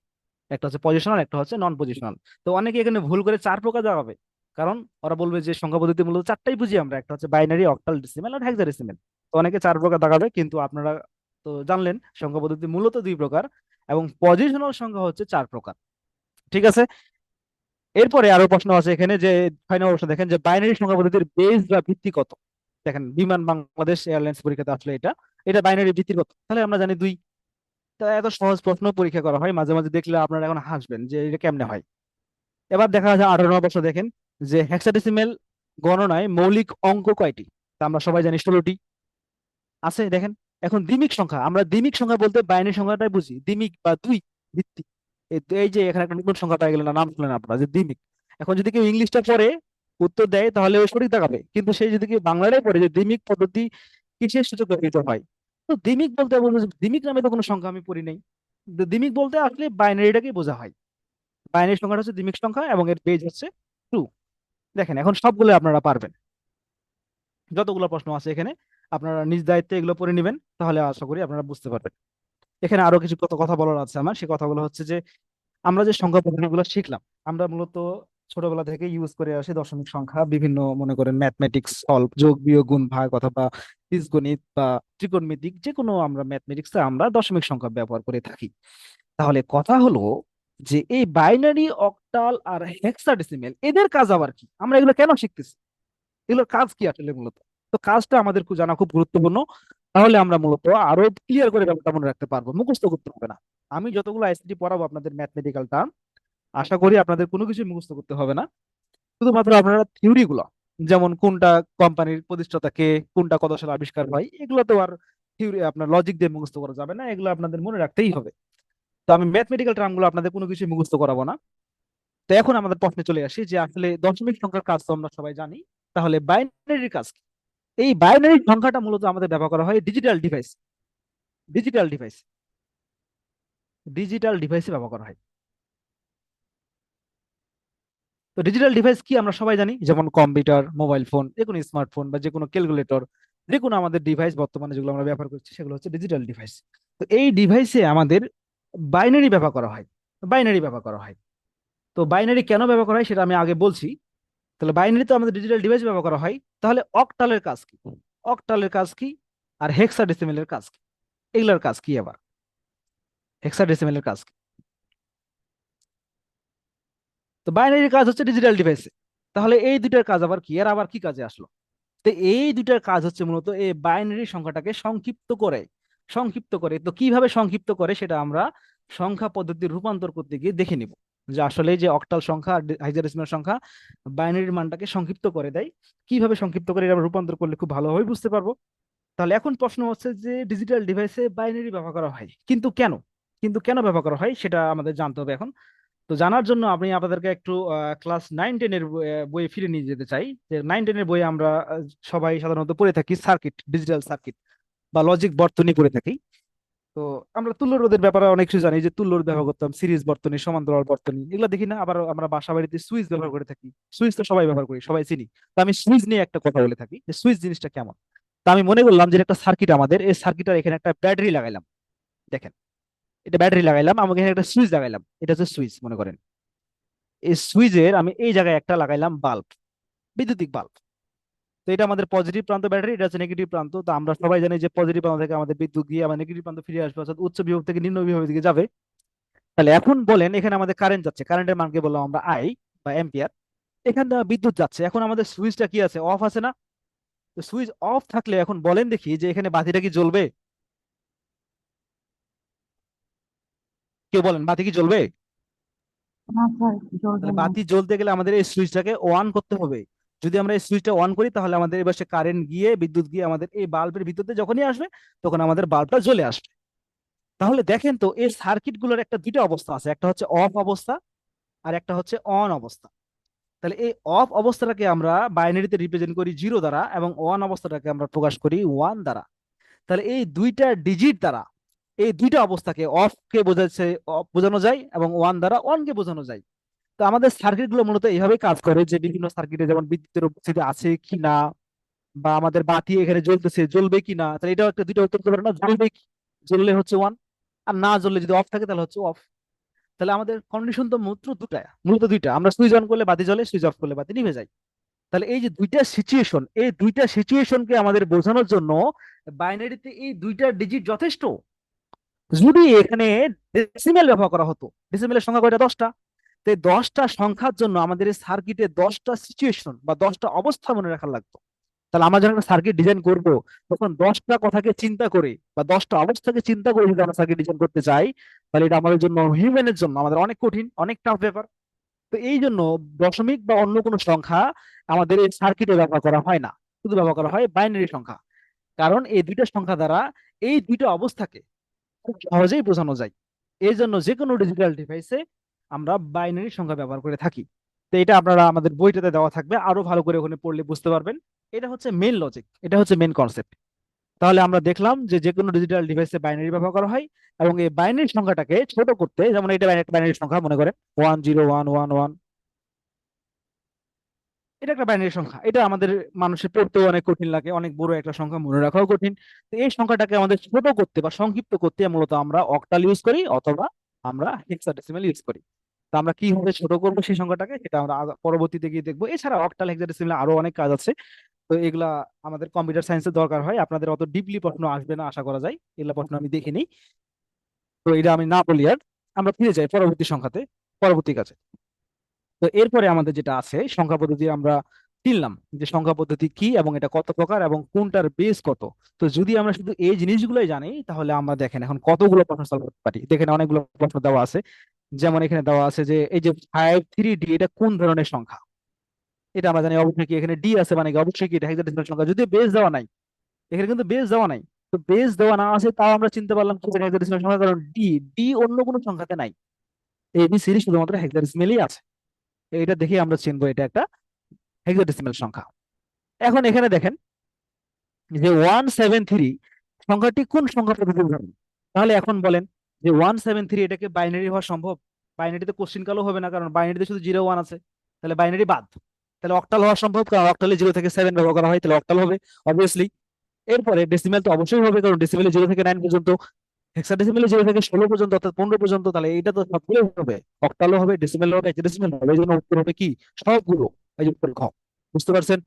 একটা হচ্ছে পজিশনাল, একটা হচ্ছে নন পজিশনাল। তো অনেকে এখানে ভুল করে 4 প্রকার দেখাবে, কারণ ওরা বলবে যে সংখ্যা পদ্ধতি মূলত 4টাই বুঝি আমরা, একটা হচ্ছে বাইনারি, অক্টাল, ডেসিমেল আর হেক্সাডেসিমেল। তো অনেকে 4 প্রকার দেখাবে, কিন্তু আপনারা তো জানলেন সংখ্যা পদ্ধতি মূলত 2 প্রকার এবং পজিশনাল সংখ্যা হচ্ছে 4 প্রকার। ঠিক আছে। এরপরে আরো প্রশ্ন আছে এখানে, যে 6 নম্বর প্রশ্ন দেখেন, যে বাইনারি সংখ্যা পদ্ধতির বেস বা ভিত্তি কত? দেখেন বিমান বাংলাদেশ এয়ারলাইন্স পরীক্ষাতে আসলে এটা এটা বাইনারি ভিত্তির কত? তাহলে আমরা জানি 2। তা এত সহজ প্রশ্ন পরীক্ষা করা হয়, মাঝে মাঝে দেখলে আপনারা এখন হাসবেন যে এটা কেমনে হয়। এবার দেখা যায় 18 নম্বর প্রশ্ন দেখেন, যে হেক্সাডেসিমেল গণনায় মৌলিক অঙ্ক কয়টি? তা আমরা সবাই জানি 16টি আছে। দেখেন এখন দ্বিমিক সংখ্যা, আমরা দ্বিমিক সংখ্যা বলতে বাইনারি সংখ্যাটাই বুঝি, দ্বিমিক বা দুই ভিত্তিক। এই যে এখানে একটা নতুন সংখ্যা পাই গেলেন, নাম শুনলেন আপনারা যে দ্বিমিক। এখন যদি কেউ ইংলিশটা পড়ে উত্তর দেয় তাহলে ও সঠিক দেখাবে, কিন্তু সেই যদি কেউ বাংলাটাই পড়ে যে দ্বিমিক পদ্ধতি কিসের সূচক ব্যবহৃত হয়, তো দ্বিমিক বলতে বলবো যে দ্বিমিক নামে তো কোনো সংখ্যা আমি পড়ি নাই। দ্বিমিক বলতে আসলে বাইনারিটাকে বোঝা হয়। বাইনারি সংখ্যাটা হচ্ছে দ্বিমিক সংখ্যা এবং এর বেজ হচ্ছে 2। দেখেন এখন সবগুলো আপনারা পারবেন, যতগুলো প্রশ্ন আছে এখানে আপনারা নিজ দায়িত্বে এগুলো পড়ে নেবেন, তাহলে আশা করি আপনারা বুঝতে পারবেন। এখানে আরো কিছু কথা বলার আছে আমার, সে কথাগুলো হচ্ছে যে আমরা যে সংখ্যা পদ্ধতিগুলো শিখলাম, আমরা মূলত ছোটবেলা থেকে ইউজ করে আসি দশমিক সংখ্যা, বিভিন্ন মনে করেন ম্যাথমেটিক্স সলভ, যোগ বিয়োগ গুণ ভাগ অথবা বীজগণিত বা ত্রিকোণমিতিক যে কোনো আমরা ম্যাথমেটিক্সে আমরা দশমিক সংখ্যা ব্যবহার করে থাকি। তাহলে কথা হলো যে এই বাইনারি, অক্টাল আর হেক্সাডেসিমেল এদের কাজ আবার কি, আমরা এগুলো কেন শিখতেছি, এগুলোর কাজ কি আসলে মূলত। তো কাজটা আমাদের জানা খুব গুরুত্বপূর্ণ, তাহলে আমরা মূলত আরো ক্লিয়ার করে ব্যাপারটা মনে রাখতে পারবো, মুখস্থ করতে হবে না। আমি যতগুলো আইসিটি পড়াবো আপনাদের ম্যাথমেটিক্যাল টার্ম, আশা করি আপনাদের কোনো কিছু মুখস্থ করতে হবে না, শুধুমাত্র আপনারা থিওরি গুলো, যেমন কোনটা কোম্পানির প্রতিষ্ঠাতা কে, কোনটা কত সালে আবিষ্কার হয়, এগুলো তো আর থিওরি আপনার লজিক দিয়ে মুখস্থ করা যাবে না, এগুলো আপনাদের মনে রাখতেই হবে। তো আমি ম্যাথমেটিক্যাল টার্ম গুলো আপনাদের কোনো কিছু মুখস্থ করাবো না। তো এখন আমাদের প্রশ্নে চলে আসি যে আসলে দশমিক সংখ্যার কাজ তো আমরা সবাই জানি, তাহলে বাইনারির কাজ কি? এই বাইনারি সংখ্যাটা মূলত আমাদের ব্যবহার করা হয় digital device, digital device, digital ডিভাইসে ব্যবহার করা হয়। তো ডিজিটাল ডিভাইস কি আমরা সবাই জানি, যেমন কম্পিউটার, মোবাইল ফোন, যে কোনো স্মার্টফোন বা যে কোনো ক্যালকুলেটর, যে কোনো আমাদের ডিভাইস বর্তমানে যেগুলো আমরা ব্যবহার করছি সেগুলো হচ্ছে ডিজিটাল ডিভাইস। তো এই ডিভাইসে আমাদের বাইনারি ব্যবহার করা হয়, বাইনারি ব্যবহার করা হয়। তো বাইনারি কেন ব্যবহার করা হয় সেটা আমি আগে বলছি। তাহলে বাইনারি তো আমাদের ডিজিটাল ডিভাইস ব্যবহার করা হয়, তাহলে অক্টালের কাজ কি, অক্টালের কাজ কি, আর হেক্সাডেসিমেলের কাজ কি, এগুলোর কাজ কি আবার, হেক্সাডেসিমেলের কাজ কি? তো বাইনারির কাজ হচ্ছে ডিজিটাল ডিভাইসে, তাহলে এই দুইটার কাজ আবার কি, এর আবার কি কাজে আসলো? তো এই দুইটার কাজ হচ্ছে মূলত এই বাইনারি সংখ্যাটাকে সংক্ষিপ্ত করে, সংক্ষিপ্ত করে। তো কিভাবে সংক্ষিপ্ত করে সেটা আমরা সংখ্যা পদ্ধতির রূপান্তর করতে গিয়ে দেখে নিব, যে আসলে যে অক্টাল সংখ্যা আর হেক্সাডেসিমাল সংখ্যা বাইনারির মানটাকে সংক্ষিপ্ত করে দেয়, কিভাবে সংক্ষিপ্ত করে এটা আমরা রূপান্তর করলে খুব ভালোভাবে বুঝতে পারবো। তাহলে এখন প্রশ্ন হচ্ছে যে ডিজিটাল ডিভাইসে বাইনারি ব্যবহার করা হয়, কিন্তু কেন, কিন্তু কেন ব্যবহার করা হয় সেটা আমাদের জানতে হবে এখন। তো জানার জন্য আমি আপনাদেরকে একটু ক্লাস 9-10-এর বইয়ে ফিরে নিয়ে যেতে চাই, যে 9-10-এর বইয়ে আমরা সবাই সাধারণত পড়ে থাকি সার্কিট, ডিজিটাল সার্কিট বা লজিক বর্তনী পড়ে থাকি। তো আমরা তুল্য রোধের ব্যাপারে অনেক কিছু জানি, যে তুল্য রোধ ব্যবহার করতাম, সিরিজ বর্তনী, সমান্তরাল বর্তনী, এগুলো দেখি না। আবার আমরা বাসা বাড়িতে সুইচ ব্যবহার করে থাকি, সুইচ তো সবাই ব্যবহার করি, সবাই চিনি। তো আমি সুইচ নিয়ে একটা কথা বলে থাকি যে সুইচ জিনিসটা কেমন। তা আমি মনে করলাম যে একটা সার্কিট, আমাদের এই সার্কিটের এখানে একটা ব্যাটারি লাগাইলাম, দেখেন এটা ব্যাটারি লাগাইলাম, আমাকে এখানে একটা সুইচ লাগাইলাম, এটা হচ্ছে সুইচ মনে করেন। এই সুইচের আমি এই জায়গায় একটা লাগাইলাম বাল্ব, বৈদ্যুতিক বাল্ব। তো এটা আমাদের পজিটিভ প্রান্ত ব্যাটারি, এটা হচ্ছে নেগেটিভ প্রান্ত। তো আমরা সবাই জানি যে পজিটিভ প্রান্ত থেকে আমাদের বিদ্যুৎ গিয়ে আবার নেগেটিভ প্রান্ত ফিরে আসবে, অর্থাৎ উচ্চ বিভব থেকে নিম্ন বিভবের দিকে যাবে। তাহলে এখন বলেন এখানে আমাদের কারেন্ট যাচ্ছে, কারেন্টের মানকে বললাম আমরা আই বা অ্যাম্পিয়ার। এখান থেকে বিদ্যুৎ যাচ্ছে, এখন আমাদের সুইচটা কি আছে, অফ আছে না? তো সুইচ অফ থাকলে এখন বলেন দেখি যে এখানে বাতিটা কি জ্বলবে? কেউ বলেন বাতি কি জ্বলবে?
না স্যার, জ্বলবে
তাহলে
না।
বাতি জ্বলতে গেলে আমাদের এই সুইচটাকে অন করতে হবে। যদি আমরা এই সুইচটা অন করি তাহলে আমাদের এবার সে কারেন্ট গিয়ে, বিদ্যুৎ গিয়ে আমাদের এই বাল্বের ভিতরে যখনই আসবে তখন আমাদের বাল্বটা জ্বলে আসবে। তাহলে দেখেন তো এই সার্কিট গুলোর একটা দুইটা অবস্থা আছে, একটা হচ্ছে অফ অবস্থা আর একটা হচ্ছে অন অবস্থা। তাহলে এই অফ অবস্থাটাকে আমরা বাইনারিতে রিপ্রেজেন্ট করি 0 দ্বারা, এবং অন অবস্থাটাকে আমরা প্রকাশ করি 1 দ্বারা। তাহলে এই দুইটা ডিজিট দ্বারা এই দুইটা অবস্থাকে, অফ কে বোঝাচ্ছে অফ বোঝানো যায় এবং 1 দ্বারা অন কে বোঝানো যায়। তো আমাদের সার্কিট গুলো মূলত এইভাবে কাজ করে, যে বিভিন্ন সার্কিটে যেমন বিদ্যুতের উপস্থিতি আছে কি না, বা আমাদের বাতি এখানে জ্বলতেছে, জ্বলবে কি না, তাহলে এটাও একটা দুইটা উত্তর দিতে পারে না, জ্বলবে কি, জ্বললে হচ্ছে 1, আর না জ্বললে যদি অফ থাকে তাহলে হচ্ছে অফ। তাহলে আমাদের কন্ডিশন তো মূলত দুইটা, আমরা সুইচ অন করলে বাতি জ্বলে, সুইচ অফ করলে বাতি নিভে যায়। তাহলে এই যে দুইটা সিচুয়েশন, এই দুইটা সিচুয়েশনকে আমাদের বোঝানোর জন্য বাইনারিতে এই দুইটা ডিজিট যথেষ্ট। যদি এখানে ডেসিমেল ব্যবহার করা হতো, ডেসিমেলের সংখ্যা কয়টা, 10টা। তো এই 10টা সংখ্যার জন্য আমাদের এই সার্কিটে 10টা সিচুয়েশন বা 10টা অবস্থা মনে রাখা লাগতো। তাহলে আমরা যখন সার্কিট ডিজাইন করব তখন 10টা কথাকে চিন্তা করে বা 10টা অবস্থাকে চিন্তা করে যদি আমরা সার্কিট ডিজাইন করতে চাই, তাহলে এটা আমাদের জন্য, হিউম্যানের জন্য আমাদের অনেক কঠিন, অনেক টাফ ব্যাপার। তো এই জন্য দশমিক বা অন্য কোনো সংখ্যা আমাদের এই সার্কিটে ব্যবহার করা হয় না, শুধু ব্যবহার করা হয় বাইনারি সংখ্যা। কারণ এই দুইটা সংখ্যা দ্বারা এই দুইটা অবস্থাকে খুব সহজেই বোঝানো যায়। এই জন্য যে কোনো ডিজিটাল ডিভাইসে আমরা বাইনারি সংখ্যা ব্যবহার করে থাকি। তো এটা আপনারা আমাদের বইটাতে দেওয়া থাকবে, আরো ভালো করে ওখানে পড়লে বুঝতে পারবেন। এটা হচ্ছে মেন লজিক, এটা হচ্ছে মেন কনসেপ্ট। তাহলে আমরা দেখলাম যে যে কোনো ডিজিটাল ডিভাইসে বাইনারি ব্যবহার করা হয়, এবং এই বাইনারি সংখ্যাটাকে ছোট করতে, যেমন এটা একটা বাইনারি সংখ্যা, মনে করেন 10111, এটা একটা বাইনারি সংখ্যা, এটা আমাদের মানুষের পড়তেও অনেক কঠিন লাগে, অনেক বড় একটা সংখ্যা, মনে রাখাও কঠিন। তো এই সংখ্যাটাকে আমাদের ছোট করতে বা সংক্ষিপ্ত করতে মূলত আমরা অক্টাল ইউজ করি, অথবা আমরা হেক্সাডেসিমাল ইউজ করি। তো আমরা কিভাবে ছোট করবো সেই সংখ্যাটাকে, সেটা আমরা পরবর্তীতে গিয়ে দেখবো। এছাড়া অক্টাল হেক্সাডেসিমাল আরো অনেক কাজ আছে। তো এগুলা আমাদের কম্পিউটার সায়েন্সের দরকার হয়, আপনাদের অত ডিপলি প্রশ্ন আসবে না আশা করা যায়, এগুলা প্রশ্ন আমি দেখিনি। তো এটা আমি না বলি আর, আমরা ফিরে যাই পরবর্তী সংখ্যাতে, পরবর্তী কাছে। তো এরপরে আমাদের যেটা আছে সংখ্যা পদ্ধতি, আমরা চিনলাম যে সংখ্যা পদ্ধতি কি এবং এটা কত প্রকার এবং কোনটার বেস কত। তো যদি আমরা শুধু এই জিনিসগুলোই জানি, তাহলে আমরা দেখেন এখন কতগুলো প্রশ্ন সলভ করতে পারি। দেখেন অনেকগুলো প্রশ্ন দেওয়া আছে, যেমন এখানে দেওয়া আছে যে এই যে 53D, এটা কোন ধরনের সংখ্যা। এটা আমরা জানি অবশ্যই কি এখানে ডি আছে, মানে কি অবশ্যই কি এটা হেক্সাডেসিমাল সংখ্যা, যদি বেস দেওয়া নাই। এখানে কিন্তু বেস দেওয়া নাই। তো বেস দেওয়া না আছে, তাও আমরা চিনতে পারলাম কি এটা হেক্সাডেসিমাল সংখ্যা, কারণ ডি ডি অন্য কোনো সংখ্যাতে নাই, এবিসিডি শুধুমাত্র হেক্সাডেসিমালই আছে। এটা দেখে আমরা চিনবো এটা একটা হেক্সাডেসিমাল সংখ্যা। এখন এখানে দেখেন যে 173 সংখ্যাটি কোন সংখ্যা পদ্ধতির উদাহরণ। তাহলে এখন বলেন যে 173 এটাকে বাইনারি হওয়া সম্ভব? বাইনারিতে কোশ্চিন কালও হবে না, কারণ বাইনারিতে শুধু 0 1 আছে, তাহলে বাইনারি বাদ। তাহলে অক্টাল হওয়া সম্ভব, কারণ অক্টালে 0 থেকে 7 ব্যবহার করা হয়, তাহলে অক্টাল হবে অবভিয়াসলি। এরপরে ডেসিমেল তো অবশ্যই হবে, কারণ ডেসিমেলে 0 থেকে 9 পর্যন্ত, হেক্সাডেসিমেলে 0 থেকে 16 পর্যন্ত, অর্থাৎ 15 পর্যন্ত, তাহলে এটা তো সবগুলো হবে, অক্টালও হবে, ডেসিমেল হবে, হেক্সাডেসিমেল হবে। এই জন্য উত্তর হবে কি সবগুলো। এই যে উত্তর খ। বুঝতে পারছেন?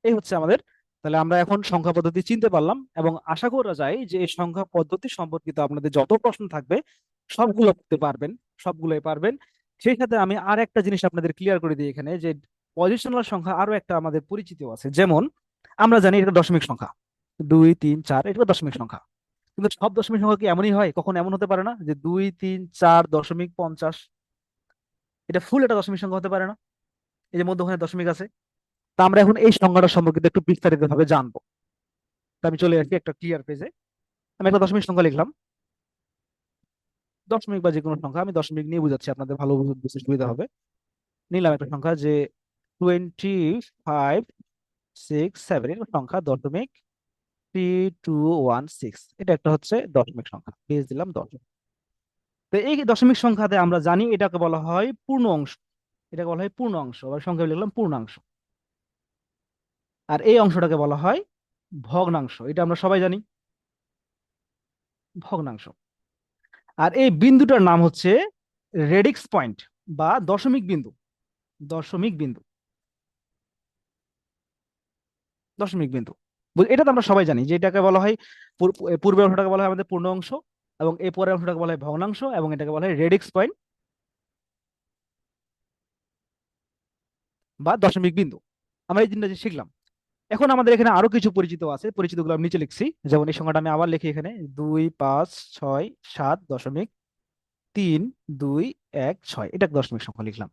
এই হচ্ছে আমাদের। তাহলে আমরা এখন সংখ্যা পদ্ধতি চিনতে পারলাম, এবং আশা করা যায় যে এই সংখ্যা পদ্ধতি সম্পর্কিত আপনাদের যত প্রশ্ন থাকবে সবগুলো করতে পারবেন, সবগুলোই পারবেন। সেই সাথে আমি আর একটা জিনিস আপনাদের ক্লিয়ার করে দিই এখানে, যে পজিশনাল সংখ্যা আরো একটা আমাদের পরিচিত আছে। যেমন আমরা জানি এটা দশমিক সংখ্যা, 2 3 4, এটা দশমিক সংখ্যা। কিন্তু সব দশমিক সংখ্যা কি এমনই হয়? কখন এমন হতে পারে না যে 2 3 4.50, এটা ফুল একটা দশমিক সংখ্যা হতে পারে না। এই যে মধ্যখানে দশমিক আছে। তা আমরা এখন এই সংখ্যাটা সম্পর্কিত একটু বিস্তারিত ভাবে জানবো। তা আমি চলে আসি একটা ক্লিয়ার পেজে। আমি একটা দশমিক সংখ্যা লিখলাম, দশমিক বা যে কোনো সংখ্যা, আমি দশমিক নিয়ে বুঝাচ্ছি, আপনাদের ভালো বুঝতে সুবিধা হবে। নিলাম একটা সংখ্যা যে 25 6 7, এটা সংখ্যা 0.3216, এটা একটা হচ্ছে দশমিক সংখ্যা, পেজ দিলাম 10। তো এই দশমিক সংখ্যাতে আমরা জানি এটাকে বলা হয় পূর্ণ অংশ, এটাকে বলা হয় পূর্ণ অংশ, বা সংখ্যা লিখলাম পূর্ণাংশ। আর এই অংশটাকে বলা হয় ভগ্নাংশ, এটা আমরা সবাই জানি, ভগ্নাংশ। আর এই বিন্দুটার নাম হচ্ছে রেডিক্স পয়েন্ট বা দশমিক বিন্দু, দশমিক বিন্দু, দশমিক বিন্দু। এটা তো আমরা সবাই জানি যে এটাকে বলা হয় পূর্বের অংশটাকে বলা হয় আমাদের পূর্ণ অংশ, এবং এই পরের অংশটাকে বলা হয় ভগ্নাংশ, এবং এটাকে বলা হয় রেডিক্স পয়েন্ট বা দশমিক বিন্দু। আমরা এই তিনটা যে শিখলাম। এখন আমাদের এখানে আরো কিছু পরিচিত আছে, পরিচিতগুলো আমি নিচে লিখছি। যেমন এই সংখ্যাটা আমি আবার লিখি এখানে, 2 5 6 7.3 2 1 6, এটা একটা দশমিক সংখ্যা লিখলাম।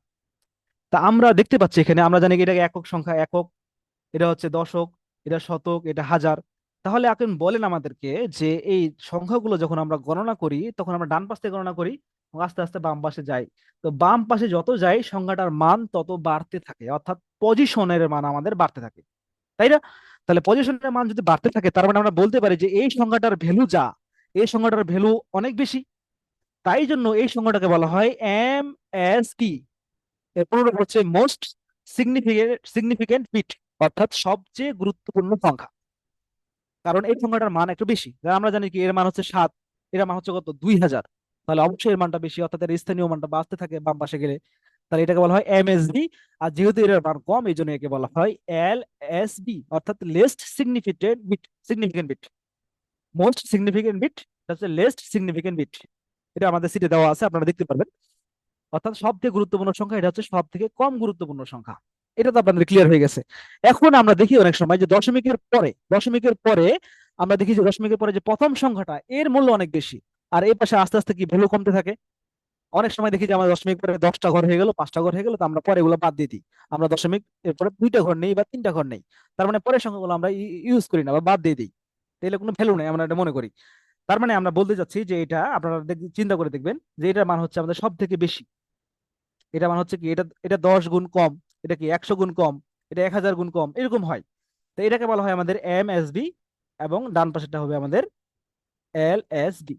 তা আমরা দেখতে পাচ্ছি এখানে, আমরা জানি কি এটা একক সংখ্যা, একক, এটা হচ্ছে দশক, এটা শতক, এটা হাজার। তাহলে এখন বলেন আমাদেরকে যে এই সংখ্যাগুলো যখন আমরা গণনা করি, তখন আমরা ডান পাশ থেকে গণনা করি এবং আস্তে আস্তে বাম পাশে যাই। তো বাম পাশে যত যাই সংখ্যাটার মান তত বাড়তে থাকে, অর্থাৎ পজিশনের মান আমাদের বাড়তে থাকে, তাই না? তাহলে পজিশনের মান যদি বাড়তে থাকে, তার মানে আমরা বলতে পারি যে এই সংখ্যাটার ভ্যালু যা, এই সংখ্যাটার ভ্যালু অনেক বেশি। তাই জন্য এই সংখ্যাটাকে বলা হয় MST, এর পুরো হচ্ছে মোস্ট সিগনিফিকেন্ট বিট, অর্থাৎ সবচেয়ে গুরুত্বপূর্ণ সংখ্যা। কারণ এই সংখ্যাটার মান একটু বেশি। আমরা জানি কি এর মান হচ্ছে 7, এর মান হচ্ছে কত 2000, তাহলে অবশ্যই এর মানটা বেশি, অর্থাৎ এর স্থানীয় মানটা বাড়তে থাকে বাম পাশে গেলে। তাহলে এটাকে বলা হয় MSB। আর যেহেতু এর মান কম, এই জন্য একে বলা হয় LSB, অর্থাৎ least significant bit, significant bit, most significant bit, হচ্ছে লেস্ট সিগনিফিকেন্ট বিট। এটা আমাদের সিটে দেওয়া আছে, আপনারা দেখতে পারবেন। অর্থাৎ সব থেকে গুরুত্বপূর্ণ সংখ্যা, এটা হচ্ছে সব থেকে কম গুরুত্বপূর্ণ সংখ্যা। এটা তো আপনাদের ক্লিয়ার হয়ে গেছে। এখন আমরা দেখি অনেক সময় যে দশমিকের পরে আমরা দেখি যে দশমিকের পরে যে প্রথম সংখ্যাটা, এর মূল্য অনেক বেশি, আর এই পাশে আস্তে আস্তে কি ভ্যালু কমতে থাকে। অনেক সময় দেখি যে আমরা দশমিক পরে 10টা ঘর হয়ে গেল, 5টা ঘর হয়ে গেল, তো আমরা পরে এগুলো বাদ দিয়ে দিই। আমরা দশমিক এরপরে 2টা ঘর নেই বা 3টা ঘর নেই, তার মানে পরের সংখ্যাগুলো আমরা ইউজ করি না বা বাদ দিয়ে দিই। তাহলে কোনো ভ্যালু নেই আমরা এটা মনে করি। তার মানে আমরা বলতে চাচ্ছি যে এটা আপনারা চিন্তা করে দেখবেন যে এটার মান হচ্ছে আমাদের সব থেকে বেশি। এটা মান হচ্ছে কি, এটা এটা 10 গুণ কম, এটা কি 100 গুণ কম, এটা 1000 গুণ কম, এরকম হয়। তো এটাকে বলা হয় আমাদের এমএসবি, এবং ডান পাশেরটা হবে আমাদের এলএসবি।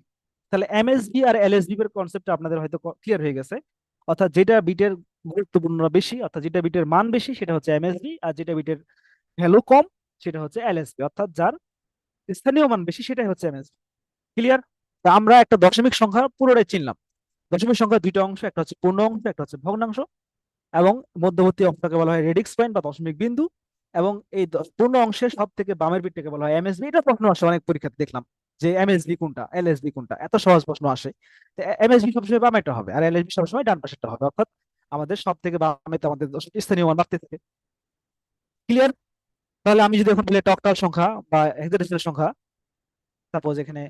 তাহলে এমএসবি আর এলএসবি এর কনসেপ্ট আপনাদের হয়তো ক্লিয়ার হয়ে গেছে। অর্থাৎ যেটা বিটের গুরুত্বপূর্ণ বেশি, অর্থাৎ যেটা বিটের মান বেশি সেটা হচ্ছে এমএসবি, আর যেটা বিটের ভ্যালু কম সেটা হচ্ছে এলএসবি, অর্থাৎ যার স্থানীয় মান বেশি সেটাই হচ্ছে এমএসবি। ক্লিয়ার? তা আমরা একটা দশমিক সংখ্যা পুরোটাই চিনলাম। দশমিক সংখ্যা দুইটা অংশ, একটা হচ্ছে পূর্ণ অংশ, একটা হচ্ছে ভগ্নাংশ, এবং মধ্যবর্তী অংশটাকে বলা হয় রেডিক্স পয়েন্ট বা দশমিক বিন্দু। এবং এই পূর্ণ অংশের সব থেকে বামের বিটটাকে বলা হয় এমএসবি। এটা প্রশ্ন আসে অনেক পরীক্ষাতে, দেখলাম যে এমএসবি কোনটা, এলএসবি কোনটা, এত সহজ প্রশ্ন আসে। এমএসবি সবসময় বামেরটা হবে আর এলএসবি সবসময় ডান পাশেরটা হবে, অর্থাৎ আমাদের সব থেকে বামে তো আমাদের স্থানীয় মান বাড়তে থাকে। ক্লিয়ার? তাহলে আমি যদি এখন বলি একটা অক্টাল সংখ্যা বা হেক্সাডেসিমাল সংখ্যা, সাপোজ এখানে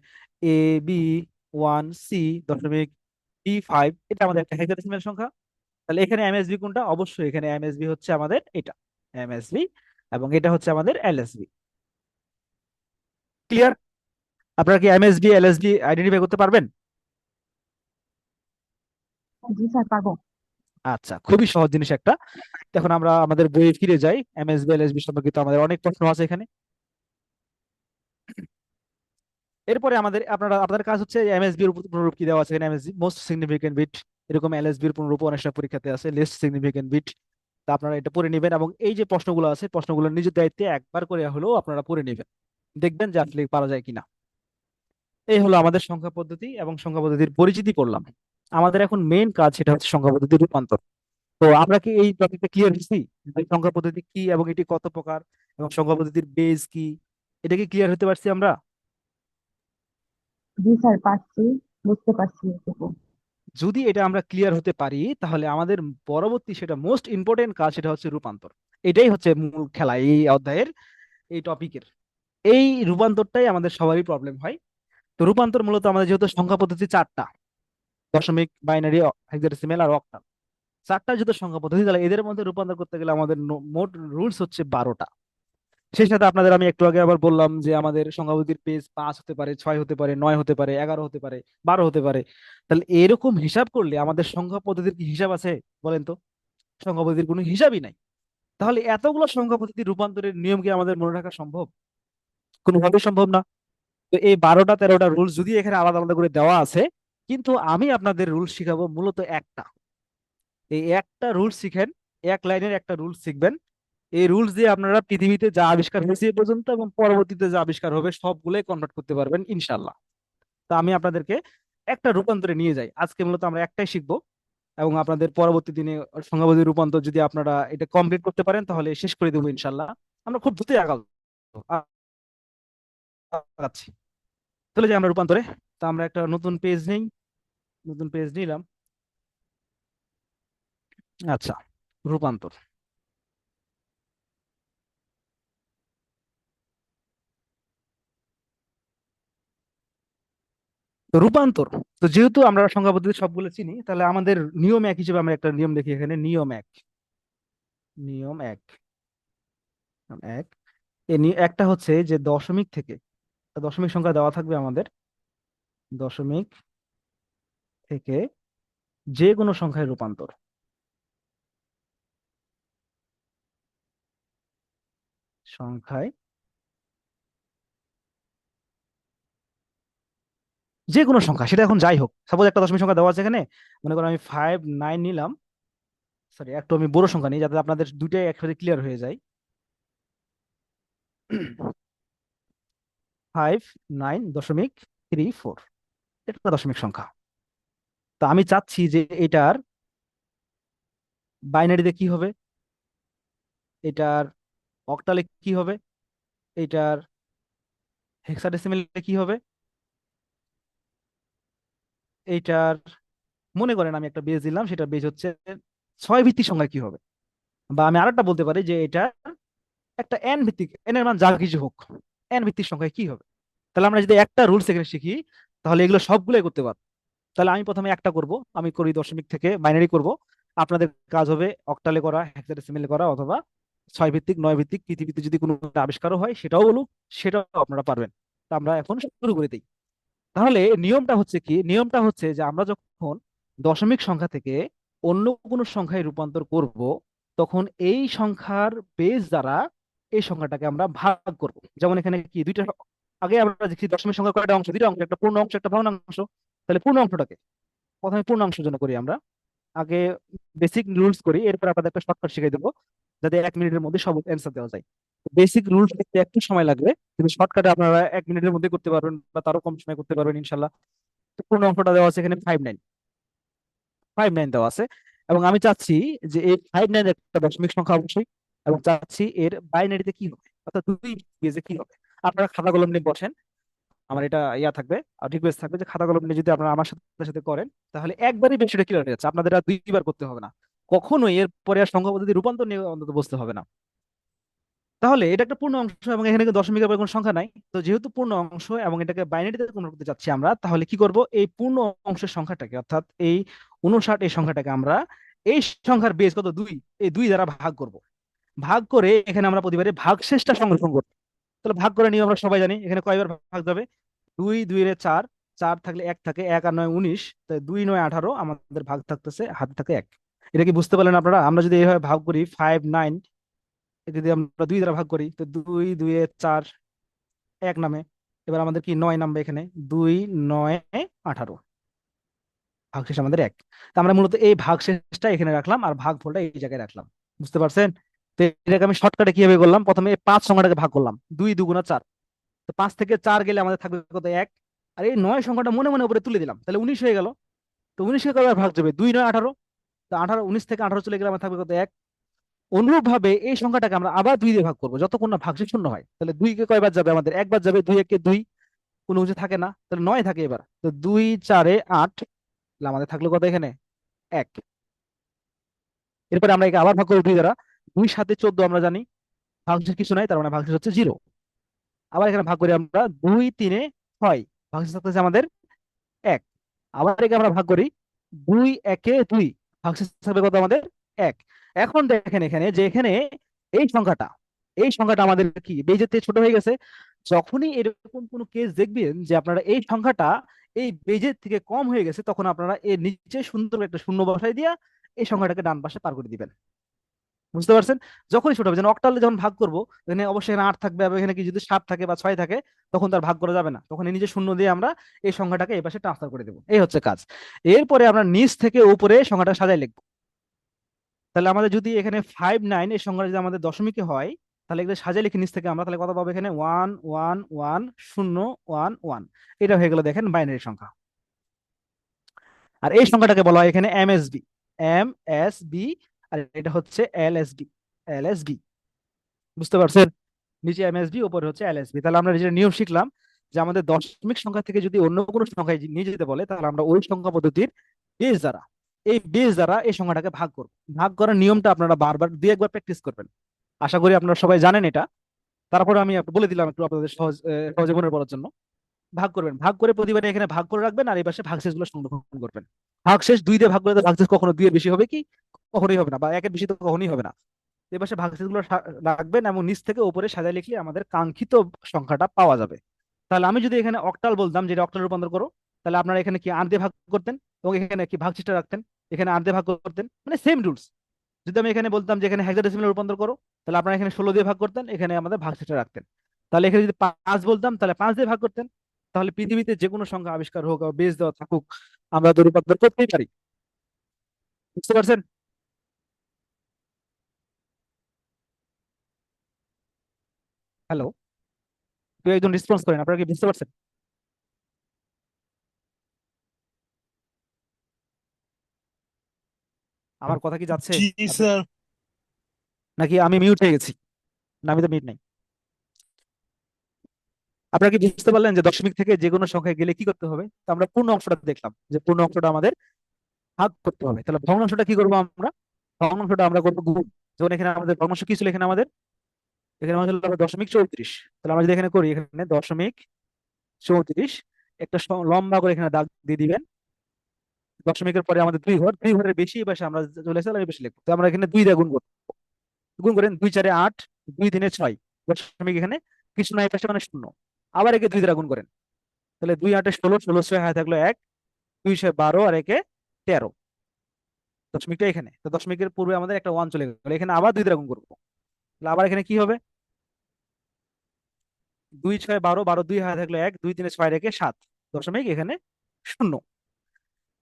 AB1C.B5, এটা আমাদের একটা হেক্সাডেসিমাল সংখ্যা। তাহলে এখানে এমএসবি কোনটা? অবশ্যই এখানে এমএসবি হচ্ছে আমাদের এটা, এমএসবি, এবং এটা হচ্ছে আমাদের এলএসবি। ক্লিয়ার? আপনারা কি এমএসবি এলএসবি আইডেন্টিফাই করতে পারবেন?
জি স্যার, পারবো।
আচ্ছা, খুবই সহজ জিনিস একটা। এখন আমরা আমাদের বইয়ে ফিরে যাই। এমএসবি এলএসবি সম্পর্কিত আমাদের অনেক প্রশ্ন আছে এখানে। এরপরে আমাদের আপনাদের কাজ হচ্ছে এমএসবি এর পুনরূপ কি দেওয়া আছে এখানে, এমএসবি মোস্ট সিগনিফিকেন্ট বিট, এরকম এলএসবি এর পুনরূপ অনেক সময় পরীক্ষাতে আছে লিস্ট সিগনিফিকেন্ট বিট। তা আপনারা এটা পড়ে নেবেন, এবং এই যে প্রশ্নগুলো আছে প্রশ্নগুলো নিজের দায়িত্বে একবার করে হলেও আপনারা পড়ে নেবেন, দেখবেন যে আসলে পারা যায় কিনা। এই হলো আমাদের সংখ্যা পদ্ধতি এবং সংখ্যা পদ্ধতির পরিচিতি করলাম। আমাদের এখন মেইন কাজ সেটা হচ্ছে সংখ্যা পদ্ধতির রূপান্তর। তো আমরা কি এই টপিকটা ক্লিয়ার হয়েছি যে সংখ্যা পদ্ধতি কি এবং এটি কত প্রকার এবং সংখ্যা পদ্ধতির বেস কি? এটা কি ক্লিয়ার হতে পারছি আমরা?
জি স্যার, পারছি, বুঝতে পারছি এটুকু।
যদি এটা আমরা ক্লিয়ার হতে পারি তাহলে আমাদের পরবর্তী সেটা মোস্ট ইম্পর্টেন্ট কাজ সেটা হচ্ছে রূপান্তর। এটাই হচ্ছে মূল খেলা এই অধ্যায়ের, এই টপিকের। এই রূপান্তরটাই আমাদের সবারই প্রবলেম হয়। তো রূপান্তর মূলত আমাদের যেহেতু সংখ্যা পদ্ধতি চারটা, দশমিক, বাইনারি, হেক্সাডেসিমাল আর অক্টাল, চারটা যেহেতু সংখ্যা পদ্ধতি, তাহলে এদের মধ্যে রূপান্তর করতে গেলে আমাদের মোট রুলস হচ্ছে 12টা। সেই সাথে আপনাদের আমি একটু আগে আবার বললাম যে আমাদের সংখ্যা পদ্ধতির পেজ 5 হতে পারে, 6 হতে পারে, 9 হতে পারে, 11 হতে পারে, 12 হতে পারে। তাহলে এরকম হিসাব করলে আমাদের সংখ্যা পদ্ধতির কি হিসাব আছে বলেন তো? সংখ্যা পদ্ধতির কোনো হিসাবই নাই। তাহলে এতগুলো সংখ্যা পদ্ধতির রূপান্তরের নিয়ম কি আমাদের মনে রাখা সম্ভব? কোনোভাবেই সম্ভব না। তো এই 12টা 13টা রুলস যদি এখানে আলাদা আলাদা করে দেওয়া আছে, কিন্তু আমি আপনাদের রুলস শিখাবো মূলত একটা। এই একটা রুলস শিখেন, এক লাইনের একটা রুলস শিখবেন। এই রুলস দিয়ে আপনারা পৃথিবীতে যা আবিষ্কার হয়েছে এ পর্যন্ত এবং পরবর্তীতে যা আবিষ্কার হবে সবগুলোই কনভার্ট করতে পারবেন ইনশাল্লাহ। তা আমি আপনাদেরকে একটা রূপান্তরে নিয়ে যাই। আজকে মূলত আমরা একটাই শিখবো, এবং আপনাদের পরবর্তী দিনে সংখ্যাপদ্ধতির রূপান্তর যদি আপনারা এটা কমপ্লিট করতে পারেন তাহলে শেষ করে দেবো ইনশাল্লাহ। আমরা খুব দ্রুতই আগাচ্ছি। চলে যাই আমরা রূপান্তরে। তা আমরা একটা নতুন পেজ নেই, নতুন পেজ নিলাম। আচ্ছা, রূপান্তর। তো রূপান্তর, তো যেহেতু আমরা সংখ্যা পদ্ধতি সবগুলো চিনি, তাহলে আমাদের নিয়ম এক হিসেবে আমরা একটা নিয়ম দেখি এখানে, নিয়ম এক। নিয়ম এক, নিয়ম এক। একটা হচ্ছে যে দশমিক থেকে, দশমিক সংখ্যা দেওয়া থাকবে আমাদের, দশমিক থেকে যে কোনো সংখ্যায় রূপান্তর। সংখ্যায় যে কোনো সংখ্যা, সেটা এখন যাই হোক, সাপোজ একটা দশমিক সংখ্যা দেওয়া আছে এখানে, মনে করো আমি 5 9 নিলাম। সরি, একটু আমি বড় সংখ্যা নিই যাতে আপনাদের দুইটাই একসাথে ক্লিয়ার হয়ে যায়। 5 9.34, এটা দশমিক সংখ্যা। তা আমি চাচ্ছি যে এটার বাইনারিতে কি হবে, এটার অক্টালে কি হবে, এটার হেক্সাডেসিমেলে কি হবে, এইটার, মনে করেন আমি একটা বেজ দিলাম, সেটা বেজ হচ্ছে 6 ভিত্তিক সংখ্যা কি হবে। বা আমি আরেকটা বলতে পারি যে এটা একটা এন ভিত্তিক, এন এর মান যা কিছু হোক, এন ভিত্তিক সংখ্যায় কি হবে। তাহলে আমরা যদি একটা রুলস এখানে শিখি তাহলে এগুলো সবগুলোই করতে পারবো। তাহলে আমি প্রথমে একটা করব, আমি করি দশমিক থেকে বাইনারি করব। আপনাদের কাজ হবে অক্টালে করা, হেক্সাডেসিমেলে করা, অথবা 6 ভিত্তিক, 9 ভিত্তিক, পৃথিবীতে যদি কোনো আবিষ্কারও হয় সেটাও বলুক, সেটাও আপনারা পারবেন। তা আমরা এখন শুরু করে দিই। তাহলে নিয়মটা হচ্ছে কি, নিয়মটা হচ্ছে যে আমরা যখন দশমিক সংখ্যা থেকে অন্য কোনো সংখ্যায় রূপান্তর করব, তখন এই সংখ্যার বেজ দ্বারা এই সংখ্যাটাকে আমরা ভাগ করব। যেমন এখানে কি দুইটা, আগে আমরা দেখি দশমিক সংখ্যা কয়টা অংশ, দুইটা অংশ, একটা পূর্ণ অংশ একটা ভগ্নাংশ। তাহলে পূর্ণ অংশটাকে প্রথমে পূর্ণাংশের জন্য করি আমরা। আগে বেসিক রুলস করি, এরপর আপনাদের একটা শর্টকাট শিখিয়ে দেবো যাতে 1 মিনিটের মধ্যে সব অ্যান্সার দেওয়া যায়। বেসিক রুলস করতে একটু সময় লাগবে, কিন্তু শর্টকাটে আপনারা 1 মিনিটের মধ্যে করতে পারবেন বা তারও কম সময় করতে পারবেন ইনশাল্লাহ। তো পূর্ণ অঙ্কটা দেওয়া আছে এখানে 5 9, 5 9 দেওয়া আছে। এবং আমি চাচ্ছি যে এই 5 9 একটা দশমিক সংখ্যা অবশ্যই, এবং চাচ্ছি এর বাইনারিতে কি হবে, অর্থাৎ দুই বেজে কি হবে। আপনারা খাতা কলম নিয়ে বসেন, আমার এটা ইয়া থাকবে আর রিকোয়েস্ট থাকবে যে খাতা কলম নিয়ে যদি আপনারা আমার সাথে সাথে করেন, তাহলে একবারই বিষয়টা ক্লিয়ার হয়ে যাচ্ছে, আপনাদের আর দুইবার করতে হবে না কখনোই। এর পরে আর সংখ্যা পদ্ধতি রূপান্তর নিয়ে অন্তত বুঝতে হবে না। তাহলে এটা একটা পূর্ণ অংশ এবং এখানে কিন্তু দশমিকের পরে কোনো সংখ্যা নাই, তো যেহেতু পূর্ণ অংশ এবং এটাকে বাইনারিতে কনভার্ট করতে চাচ্ছি আমরা, তাহলে কি করব, এই পূর্ণ অংশের সংখ্যাটাকে অর্থাৎ এই 59 এই সংখ্যাটাকে আমরা এই সংখ্যার বেস কত 2, এই 2 দ্বারা ভাগ করব। ভাগ করে এখানে আমরা প্রতিবারে ভাগশেষটা সংরক্ষণ করব। তাহলে ভাগ করে নিয়ে আমরা সবাই জানি এখানে কয়বার ভাগ যাবে, 2 2 এর 4, 4 থাকলে 1 থাকে, 1 আর 9 19, তাই 2 9 18, আমাদের ভাগ থাকতেছে হাতে থাকে 1। এটা কি বুঝতে পারলেন আপনারা? আমরা যদি এইভাবে ভাগ করি 5 9, যদি আমরা 2 দ্বারা ভাগ করি তো 2 2 এ 4, 1 নামে। এবার আমাদের কি 9 নামবে এখানে, 2 9 18, ভাগশেষ আমাদের 1। তা আমরা মূলত এই ভাগশেষটা এখানে রাখলাম আর ভাগফলটা এই জায়গায় রাখলাম। বুঝতে পারছেন? তো এটাকে আমি শর্টকাটে কিভাবে করলাম, প্রথমে এই 5 সংখ্যাটাকে ভাগ করলাম, 2 2 গুণা 4। তো 5 থেকে 4 গেলে আমাদের থাকবে কত, 1। আর এই 9 সংখ্যাটা মনে মনে উপরে তুলে দিলাম, তাহলে 19 হয়ে গেল। তো 19 কে কয়বার ভাগ যাবে, 2 9 18। তো 18, 19 থেকে 18 চলে গেলে আমার থাকবে কত, 1। অনুরূপ ভাবে এই সংখ্যাটাকে আমরা আবার 2 দিয়ে ভাগ করবো যতক্ষণ না ভাগশেষ শূন্য হয়। তাহলে 2 কে কয়বার যাবে, আমাদের একবার যাবে, 2 1 2, কোনো কিছু থাকে না, তাহলে 9 থাকে এবার। তো 2 4 8, তাহলে আমাদের থাকলো কত এখানে, 1। এরপরে আমরা একে আবার ভাগ করি 2 দ্বারা, 2 7 14 আমরা জানি, ভাগশেষ কিছু নাই, তার মানে ভাগশেষ হচ্ছে 0। আবার এখানে ভাগ করি আমরা 2 3 6, ভাগশেষ থাকতেছে আমাদের 1। আবার একে আমরা ভাগ করি 2 1 2, ভাগশেষ থাকবে কত আমাদের, 1। এখন দেখেন এখানে যে এখানে এই সংখ্যাটা, এই সংখ্যাটা আমাদের কি বেজের থেকে ছোট হয়ে গেছে। যখনই এরকম কোনো কেস দেখবেন যে আপনারা এই সংখ্যাটা এই বেজের থেকে কম হয়ে গেছে, তখন আপনারা এর নিচে সুন্দর একটা শূন্য বসাই দিয়া এই সংখ্যাটাকে ডান পাশে পার করে দিবেন। বুঝতে পারছেন? যখনই ছোট হবে, যেন অক্টালে যখন ভাগ করবো এখানে অবশ্যই এখানে 8 থাকবে, এবং এখানে কি যদি 7 থাকে বা 6 থাকে, তখন তার ভাগ করা যাবে না, তখন এই নিচে শূন্য দিয়ে আমরা এই সংখ্যাটাকে এই পাশে ট্রান্সফার করে দেবো। এই হচ্ছে কাজ। এরপরে আমরা নিচ থেকে উপরে সংখ্যাটা সাজাই লিখবো। তাহলে আমাদের যদি এখানে 5 9 এই সংখ্যাটা যদি আমাদের দশমিকে হয়, তাহলে এগুলো সাজাই লিখে নিচ থেকে আমরা তাহলে কত পাবো, এখানে 1 1 1 0 1 1। এটা হয়ে গেল দেখেন বাইনারি সংখ্যা। আর এই সংখ্যাটাকে বলা হয় এখানে এমএসবি, এমএসবি। আর এটা হচ্ছে এলএসবি, এলএসবি। বুঝতে পারছেন? নিচে এমএসবি, উপরে হচ্ছে এলএসবি। তাহলে আমরা যেটা নিয়ম শিখলাম যে আমাদের দশমিক সংখ্যা থেকে যদি অন্য কোনো সংখ্যায় নিয়ে যেতে বলে, তাহলে আমরা ওই সংখ্যা পদ্ধতির বেস দ্বারা, এই বেস দ্বারা এই সংখ্যাটাকে ভাগ করব। ভাগ করার নিয়মটা আপনারা বারবার 2 1 বার প্র্যাকটিস করবেন। আশা করি আপনারা সবাই জানেন এটা। তারপরে আমি বলে দিলাম একটু আপনাদের সহজে মনে পড়ার জন্য। ভাগ করবেন, ভাগ করে প্রতিবারে এখানে ভাগ করে রাখবেন, আর এই পাশে ভাগশেষ গুলো সংরক্ষণ করবেন। ভাগশেষ 2 দিয়ে ভাগ করলে তো ভাগশেষ কখনো 2 এর বেশি হবে কি, কখনোই হবে না, বা 1 এর বেশি তো কখনোই হবে না। এই পাশে ভাগশেষ গুলো রাখবেন এবং নিচ থেকে উপরে সাজায় লিখলে আমাদের কাঙ্ক্ষিত সংখ্যাটা পাওয়া যাবে। তাহলে আমি যদি এখানে অক্টাল বলতাম, যেটা অক্টাল রূপান্তর করো, তাহলে আপনারা এখানে কি 8 দিয়ে ভাগ করতেন এবং এখানে কি ভাগশেষটা রাখতেন, এখানে 8 দিয়ে ভাগ করতেন, মানে সেম রুলস। যদি আমি এখানে বলতাম যে এখানে হেক্সাডেসিমালে রূপান্তর করো, তাহলে আপনারা এখানে 16 দিয়ে ভাগ করতেন, এখানে আমাদের ভাগশেষটা রাখতেন। তাহলে এখানে যদি 5 বলতাম, তাহলে 5 দিয়ে ভাগ করতেন। তাহলে পৃথিবীতে যে কোনো সংখ্যা আবিষ্কার হোক বা বেস দেওয়া থাকুক, আমরা তো রূপান্তর করতেই পারি। বুঝতে পারছেন? হ্যালো, কেউ একজন রেসপন্স করেন, আপনারা কি বুঝতে পারছেন? আমার কথা কি যাচ্ছে
জি
আপনার,
স্যার।
নাকি আমি মিউট হয়ে গেছি? না, আমি তো মিউট নাই। আপনারা কি বুঝতে পারলেন যে দশমিক থেকে যে কোনো সংখ্যায় গেলে কি করতে হবে? তো আমরা পূর্ণ অংশটা দেখলাম যে পূর্ণ অংশটা আমাদের ভাগ করতে হবে। তাহলে ভগ্নাংশটা কি করবো আমরা? ভগ্নাংশটা আমরা করবো গুণ। যেমন এখানে আমাদের ভগ্নাংশ কি ছিল, এখানে আমাদের, এখানে আমাদের হলো 0.34। তাহলে আমরা যদি এখানে করি, এখানে 0.34, একটা লম্বা করে এখানে দাগ দিয়ে দিবেন। দশমিকের পরে আমাদের 2 ঘর, 2 ঘরের বেশি এই পাশে আমরা চলে এসে আমি বেশি লিখবো। তো আমরা এখানে 2 দিয়ে গুণ করবো। গুণ করেন 2 4 8, 2 3 6, দশমিক এখানে কিছু নাই পাশে মানে শূন্য। আবার একে 2 দ্বারা গুণ করেন, তাহলে 2 8 16, 16 6 থাকলো 1, 2 6 12 আর একে 13, দশমিকটা এখানে, তো দশমিকের পূর্বে আমাদের একটা 1 চলে গেল, এখানে আবার 2 দ্বারা গুণ করবো, তাহলে আবার এখানে কি হবে, 2 6 12, 12 2 হাতে থাকলো 1, 2 3 6 রেখে 7, দশমিক এখানে 0।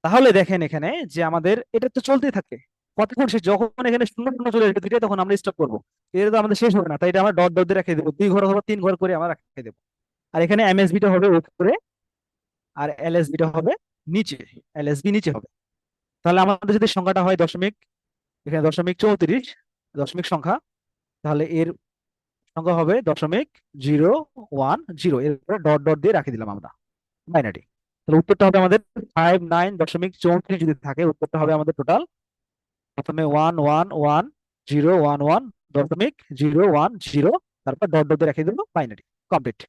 তাহলে দেখেন এখানে যে আমাদের এটা তো চলতেই থাকে, কতক্ষণ শেষ, যখন এখানে 0 0 চলে আসবে দুইটাই, তখন আমরা স্টপ করবো। এটা তো আমাদের শেষ হবে না, তাই এটা আমরা ডট ডট দিয়ে রেখে দেবো, 2 ঘর অথবা 3 ঘর করে আমরা রেখে দেবো। আর এখানে এমএসবিটা হবে উপরে আর এলএসবিটা হবে নিচে, এলএসবি নিচে হবে। তাহলে আমাদের যদি সংখ্যাটা হয় দশমিক, এখানে দশমিক 34 দশমিক সংখ্যা, তাহলে এর সংখ্যা হবে 0.010, এরপরে ডট ডট দিয়ে রাখি দিলাম আমরা বাইনারি। তাহলে উত্তরটা হবে আমাদের 59.34 যদি থাকে, উত্তরটা হবে আমাদের টোটাল প্রথমে 1110.010, তারপর ডট ডট দিয়ে রেখে দিল, বাইনারি কমপ্লিট।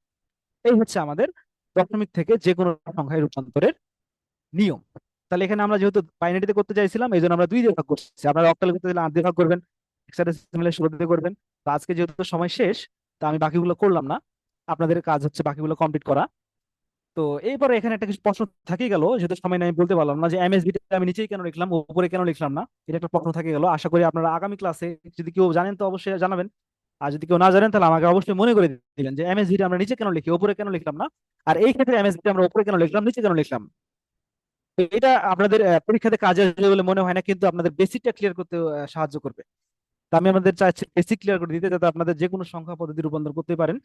এই হচ্ছে আমাদের দশমিক থেকে যে কোনো সংখ্যায় রূপান্তরের নিয়ম। তাহলে এখানে আমরা যেহেতু বাইনারিতে করতে চাইছিলাম, এই জন্য আমরা 2 দিয়ে ভাগ করছি। আপনারা অক্টালে করতে চাইলে 8 দিয়ে ভাগ করবেন, হেক্সাডেসিমালে 16 দিয়ে করবেন। তো আজকে যেহেতু সময় শেষ, তা আমি বাকিগুলো করলাম না, আপনাদের কাজ হচ্ছে বাকিগুলো কমপ্লিট করা। তো এরপরে এখানে একটা কিছু প্রশ্ন থাকি গেল, যেহেতু সময় নাই আমি বলতে পারলাম না যে এমএসবি টা আমি নিচেই কেন লিখলাম, উপরে কেন লিখলাম না, এটা একটা প্রশ্ন থাকে গেল। আশা করি আপনারা আগামী ক্লাসে যদি কেউ জানেন তো অবশ্যই জানাবেন, আর যদি কেউ না জানেন তাহলে আমাকে অবশ্যই মনে করে দিবেন যে এমএসবি টা আমরা নিচে কেন লিখি, উপরে কেন লিখলাম না, আর এই ক্ষেত্রে এমএসবি টা আমরা উপরে কেন লিখলাম, নিচে কেন লিখলাম। তো এটা আপনাদের পরীক্ষাতে কাজে আসবে বলে মনে হয় না, কিন্তু আপনাদের বেসিকটা ক্লিয়ার করতে সাহায্য করবে। তো আমি আমাদের চাইছি বেসিক ক্লিয়ার করে দিতে, যাতে আপনাদের যে কোনো সংখ্যা পদ্ধতি রূপান্তর করতে পারেন।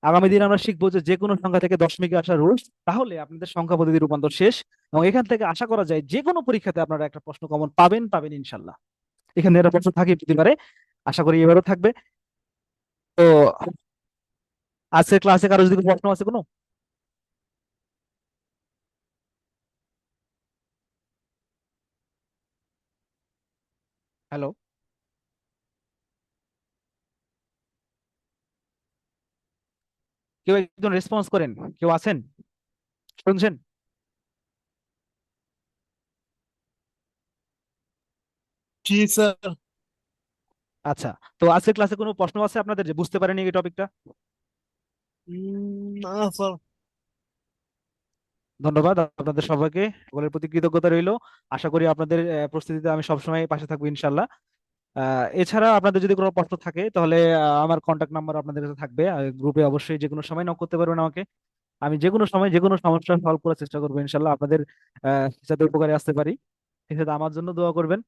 আগামী দিন আমরা শিখবো যে যে কোনো সংখ্যা থেকে দশমিকে আসা রুলস, তাহলে আপনাদের সংখ্যা পদ্ধতি রূপান্তর শেষ। এবং এখান থেকে আশা করা যায় যে কোনো পরীক্ষাতে আপনারা একটা প্রশ্ন কমন পাবেন পাবেন ইনশাল্লাহ। এখানে একটা প্রশ্ন থাকে প্রতিবারে, আশা করি এবারও থাকবে। তো আজকের ক্লাসে কারো যদি কোনো প্রশ্ন আছে কোনো? হ্যালো, কেউ একজন রেসপন্স করেন, কেউ আছেন, শুনছেন?
জি স্যার।
আচ্ছা, তো আজকের ক্লাসে কোনো প্রশ্ন আছে আপনাদের যে বুঝতে পারেনি এই টপিকটা?
না স্যার।
ধন্যবাদ আপনাদের সবাইকে, সকলের প্রতি কৃতজ্ঞতা রইলো। আশা করি আপনাদের প্রস্তুতিতে আমি সবসময় পাশে থাকবো ইনশাল্লাহ। এছাড়া আপনাদের যদি কোনো প্রশ্ন থাকে তাহলে আমার কন্ট্যাক্ট নাম্বার আপনাদের কাছে থাকবে, গ্রুপে অবশ্যই যে কোনো সময় নক করতে পারবেন আমাকে। আমি যে কোনো সময় যে কোনো সমস্যা সলভ করার চেষ্টা করবো ইনশাল্লাহ, আপনাদের যাতে উপকারে আসতে পারি। ঠিক আছে, আমার জন্য দোয়া করবেন।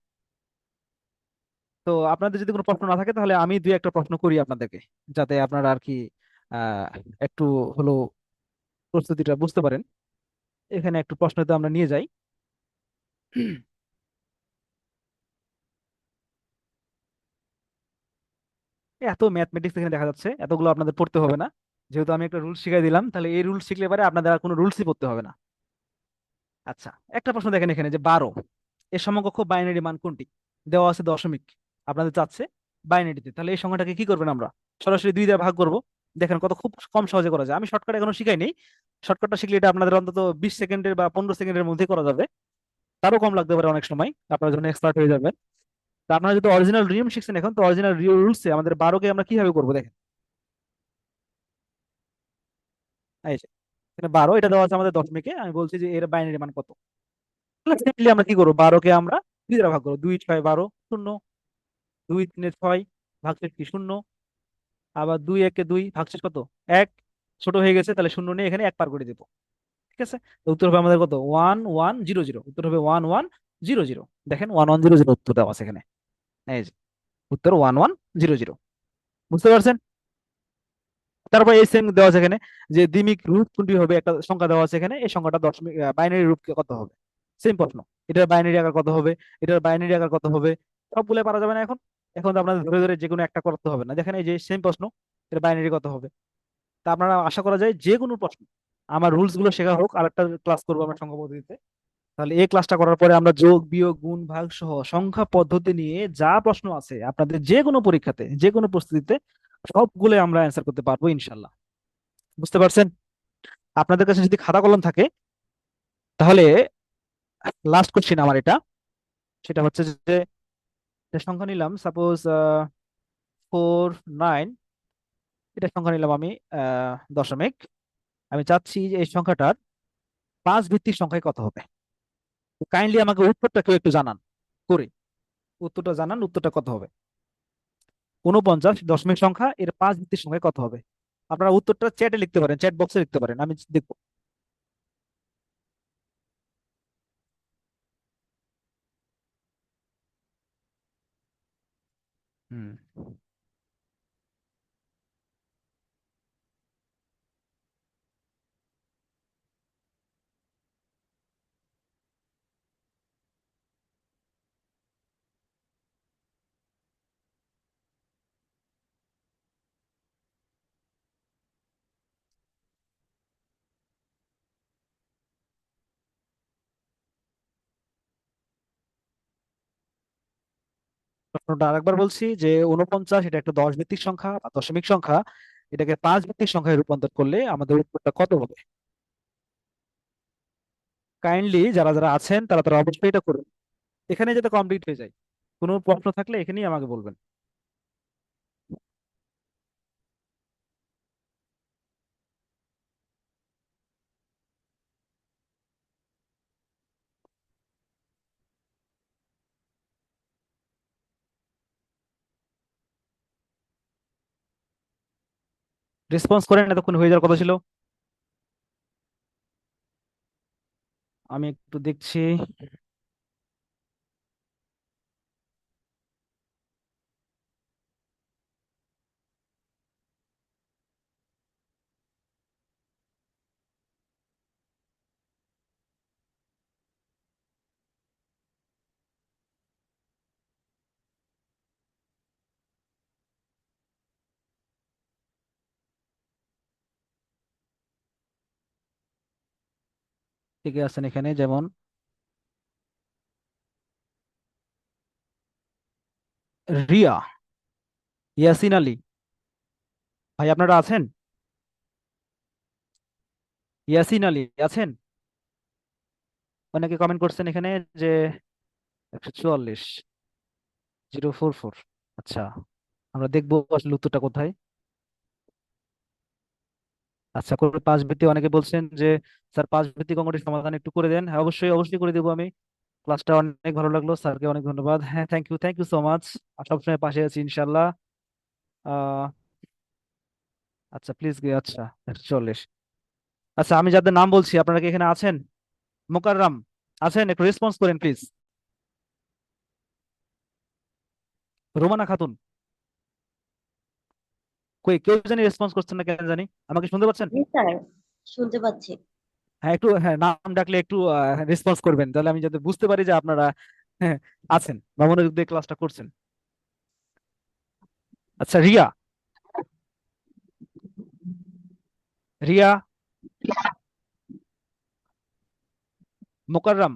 তো আপনাদের যদি কোনো প্রশ্ন না থাকে তাহলে আমি 2 একটা প্রশ্ন করি আপনাদেরকে, যাতে আপনারা আর কি আহ একটু হলো প্রস্তুতিটা বুঝতে পারেন। এখানে একটু প্রশ্নতে আমরা নিয়ে যাই। এত ম্যাথমেটিক্স এখানে দেখা যাচ্ছে, এতগুলো আপনাদের পড়তে হবে না, যেহেতু আমি একটা রুল শিখাই দিলাম, তাহলে এই রুল শিখলে পারে আপনাদের আর কোনো রুলসই পড়তে হবে না। আচ্ছা, একটা প্রশ্ন দেখেন এখানে যে 12 এর সমকক্ষ বাইনারি মান কোনটি, দেওয়া আছে দশমিক, আপনাদের চাচ্ছে বাইনারিতে, তাহলে এই সংখ্যাটাকে কি করবেন আমরা, সরাসরি 2 দিয়ে ভাগ করব। দেখেন কত খুব কম সহজে করা যায়, আমি শর্টকাট এখনো শিখাই নেই, শর্টকাটটা শিখলে এটা আপনাদের অন্তত 20 সেকেন্ডের বা 15 সেকেন্ডের মধ্যে করা যাবে, তারও কম লাগতে পারে অনেক সময়, আপনারা যখন এক্সপার্ট হয়ে যাবেন। তা আপনারা যদি অরিজিনাল নিয়ম শিখছেন এখন, তো অরিজিনাল রুলসে আমাদের 12কে আমরা কিভাবে করবো দেখেন। এই যে, এখানে 12 এটা দেওয়া আছে আমাদের দশমিকে, আমি বলছি যে এর বাইনারি মান কত। সিম্পলি আমরা কি করবো, 12কে আমরা 2 দ্বারা ভাগ করবো, 2 6 12 শূন্য, 2 3 6 ভাগশেষ কি শূন্য, আবার 2 1 2 ভাগশেষ কত 1, ছোট হয়ে গেছে তাহলে শূন্য নিয়ে এখানে 1 পার করে দেবো। ঠিক আছে, তো উত্তর হবে আমাদের কত 1100, উত্তর হবে 1100। দেখেন 1100 উত্তর দেওয়া আছে এখানে, এই যে উত্তর 1100। বুঝতে পারছেন? তারপর এই সেম দেওয়া আছে এখানে যে দ্বিমিক রূপ কোনটি হবে, একটা সংখ্যা দেওয়া আছে এখানে, এই সংখ্যাটা দশমিক বাইনারি রূপ কত হবে, সেম প্রশ্ন। এটার বাইনারি আকার কত হবে, এটার বাইনারি আকার কত হবে, সবগুলো পারা যাবে না এখন, এখন তো আপনাদের ধরে ধরে যে কোনো একটা করতে হবে না। দেখেন এই যে সেম প্রশ্ন, এর বাইনারি কত হবে। তা আপনারা আশা করা যায় যে কোনো প্রশ্ন, আমার রুলস গুলো শেখা হোক, আরেকটা ক্লাস করবো আমরা সংখ্যা পদ্ধতিতে, তাহলে এই ক্লাসটা করার পরে আমরা যোগ বিয়োগ গুণ ভাগ সহ সংখ্যা পদ্ধতি নিয়ে যা প্রশ্ন আছে আপনাদের যে কোনো পরীক্ষাতে যে কোনো প্রস্তুতিতে, সবগুলো আমরা অ্যান্সার করতে পারবো ইনশাল্লাহ। বুঝতে পারছেন? আপনাদের কাছে যদি খাতা কলম থাকে তাহলে লাস্ট কোশ্চেন আমার এটা, সেটা হচ্ছে যে যে সংখ্যা নিলাম, সাপোজ 4 9, এটা সংখ্যা নিলাম আমি দশমিক, আমি চাচ্ছি যে এই সংখ্যাটার 5 ভিত্তিক সংখ্যায় কত হবে। কাইন্ডলি আমাকে উত্তরটা কেউ একটু জানান করে, উত্তরটা জানান, উত্তরটা কত হবে। 49 দশমিক সংখ্যা, এর 5 ভিত্তিক সংখ্যায় কত হবে। আপনারা উত্তরটা চ্যাটে লিখতে পারেন, চ্যাট বক্সে লিখতে পারেন, আমি দেখবো। হুম, প্রশ্নটা আরেকবার বলছি যে 49 এটা একটা 10 ভিত্তিক সংখ্যা বা দশমিক সংখ্যা, এটাকে 5 ভিত্তিক সংখ্যায় রূপান্তর করলে আমাদের উত্তরটা কত হবে। কাইন্ডলি যারা যারা আছেন তারা তারা অবশ্যই এটা করুন, এখানে যাতে কমপ্লিট হয়ে যায়। কোনো প্রশ্ন থাকলে এখানেই আমাকে বলবেন। রেসপন্স করেন, এতক্ষণ হয়ে যাওয়ার কথা ছিল। আমি একটু দেখছি। ঠিক আছেন এখানে, যেমন রিয়া, ইয়াসিন আলী, ভাই আপনারা আছেন? ইয়াসিন আলী আছেন? অনেকে কমেন্ট করছেন এখানে যে 144, 044। আচ্ছা, আমরা দেখবো আসলে উত্তরটা কোথায়। আচ্ছা, করে 5 ভিত্তি অনেকে বলছেন যে স্যার 5 ভিত্তিক অঙ্কটির সমাধান একটু করে দেন। হ্যাঁ, অবশ্যই অবশ্যই করে দেবো আমি। ক্লাসটা অনেক ভালো লাগলো, স্যারকে অনেক ধন্যবাদ। হ্যাঁ, থ্যাংক ইউ সো মাচ। সবসময় পাশে আছি ইনশাল্লাহ। আহ আচ্ছা প্লিজ, আচ্ছা 144। আচ্ছা, আমি যাদের নাম বলছি আপনারা কি এখানে আছেন? মোকাররম আছেন? একটু রেসপন্স করেন প্লিজ। রোমানা খাতুন, কই কেউ জানি রেসপন্স করছেন না কেন জানি। আমাকে শুনতে পাচ্ছেন?
জি স্যার, শুনতে পাচ্ছি।
হ্যাঁ, একটু হ্যাঁ নাম ডাকলে একটু রেসপন্স করবেন, তাহলে আমি যাতে বুঝতে পারি যে আপনারা হ্যাঁ আছেন বা মনোযোগ দিয়ে ক্লাসটা করছেন। আচ্ছা, রিয়া, রিয়া, মোকাররম,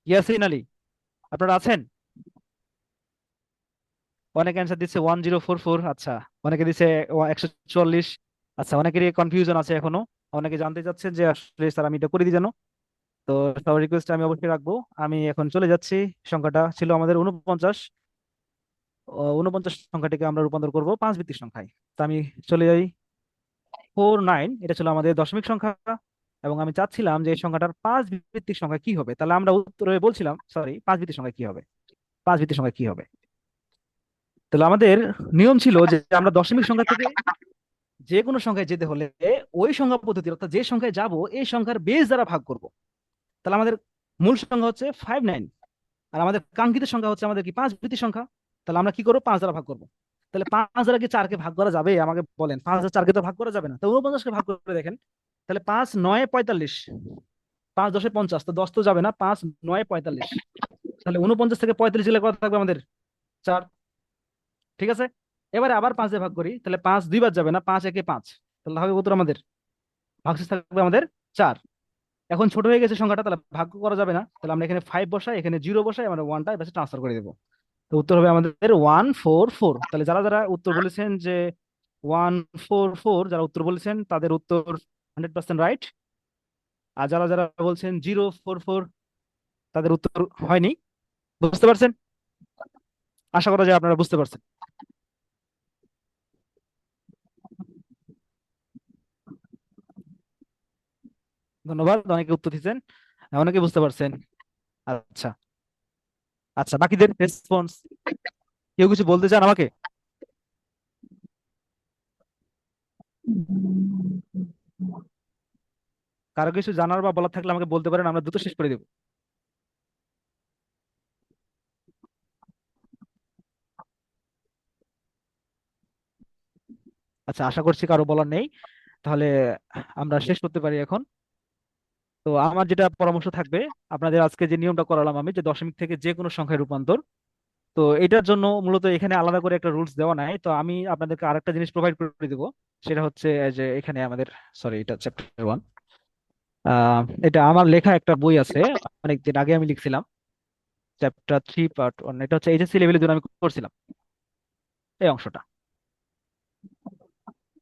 ইয়াসিন আলী, আপনারা আছেন? অনেকে অ্যান্সার দিচ্ছে 1044। আচ্ছা, অনেকে দিচ্ছে 144। আচ্ছা, অনেকেরই কনফিউশন আছে এখনো। অনেকে জানতে চাচ্ছেন যে আসলে স্যার আমি এটা করে দিই জানো। তো সবার রিকোয়েস্ট আমি অবশ্যই রাখবো। আমি এখন চলে যাচ্ছি। সংখ্যাটা ছিল আমাদের 49। 49 সংখ্যাটিকে আমরা রূপান্তর করব 5 ভিত্তিক সংখ্যায়। তো আমি চলে যাই। 49 এটা ছিল আমাদের দশমিক সংখ্যা, এবং আমি চাচ্ছিলাম যে এই সংখ্যাটার 5 ভিত্তিক সংখ্যা কি হবে। তাহলে আমরা উত্তরে বলছিলাম, সরি, 5 ভিত্তিক সংখ্যা কি হবে, 5 ভিত্তিক সংখ্যা কি হবে। তাহলে আমাদের নিয়ম ছিল যে আমরা দশমিক সংখ্যা থেকে যে কোনো সংখ্যায় যেতে হলে ওই সংখ্যা পদ্ধতি, অর্থাৎ যে সংখ্যায় যাব এই সংখ্যার বেস দ্বারা ভাগ করব। তাহলে আমাদের মূল সংখ্যা হচ্ছে 59, আর আমাদের কাঙ্ক্ষিত সংখ্যা হচ্ছে আমাদের কি 5 ভিত্তিক সংখ্যা। তাহলে আমরা কি করবো, 5 দ্বারা ভাগ করবো। তাহলে 5 দ্বারা কি 4কে ভাগ করা যাবে? আমাকে বলেন, 5 দ্বারা 4কে তো ভাগ করা যাবে না। তো 49কে ভাগ করে দেখেন। তাহলে 5 9 45, 5 10 50, তো 10 তো যাবে না, 5 9 45। তাহলে 49 থেকে 45 গেলে কত থাকবে আমাদের? 4। ঠিক আছে, এবারে আবার 5 দিয়ে ভাগ করি, তাহলে 5 2বার যাবে না, 5 1 5। তাহলে হবে উত্তর আমাদের ভাগশেষ থাকবে আমাদের 4। এখন ছোট হয়ে গেছে সংখ্যাটা, তাহলে ভাগ করা যাবে না। তাহলে আমরা এখানে 5 বসাই, এখানে 0 বসাই, আমরা 1টা এবার ট্রান্সফার করে দেবো। তো উত্তর হবে আমাদের 144। তাহলে যারা যারা উত্তর বলেছেন যে 144, যারা উত্তর বলেছেন তাদের উত্তর 100% রাইট। আর যারা যারা বলছেন 044, তাদের উত্তর হয়নি। বুঝতে পারছেন? আশা করা যায় আপনারা বুঝতে পারছেন। ধন্যবাদ, অনেকে উত্তর দিচ্ছেন, অনেকে বুঝতে পারছেন। আচ্ছা আচ্ছা, বাকিদের রেসপন্স, কেউ কিছু বলতে চান আমাকে? কারো কিছু জানার বা বলার থাকলে আমাকে বলতে পারেন, আমরা দ্রুত শেষ করে দেবো। আচ্ছা, আশা করছি কারো বলার নেই। তাহলে আমরা শেষ করতে পারি এখন। তো আমার যেটা পরামর্শ থাকবে, আপনাদের আজকে যে নিয়মটা করালাম আমি, যে দশমিক থেকে যে কোনো সংখ্যায় রূপান্তর, তো এটার জন্য মূলত এখানে আলাদা করে একটা রুলস দেওয়া নাই। তো আমি আপনাদেরকে আরেকটা জিনিস প্রোভাইড করে দিব। সেটা হচ্ছে যে এখানে আমাদের, সরি, এটা চ্যাপ্টার 1। এটা আমার লেখা একটা বই আছে, অনেকদিন আগে আমি লিখছিলাম, চ্যাপ্টার 3 পার্ট 1। এটা হচ্ছে এইচএসসি লেভেলের জন্য আমি করছিলাম এই অংশটা।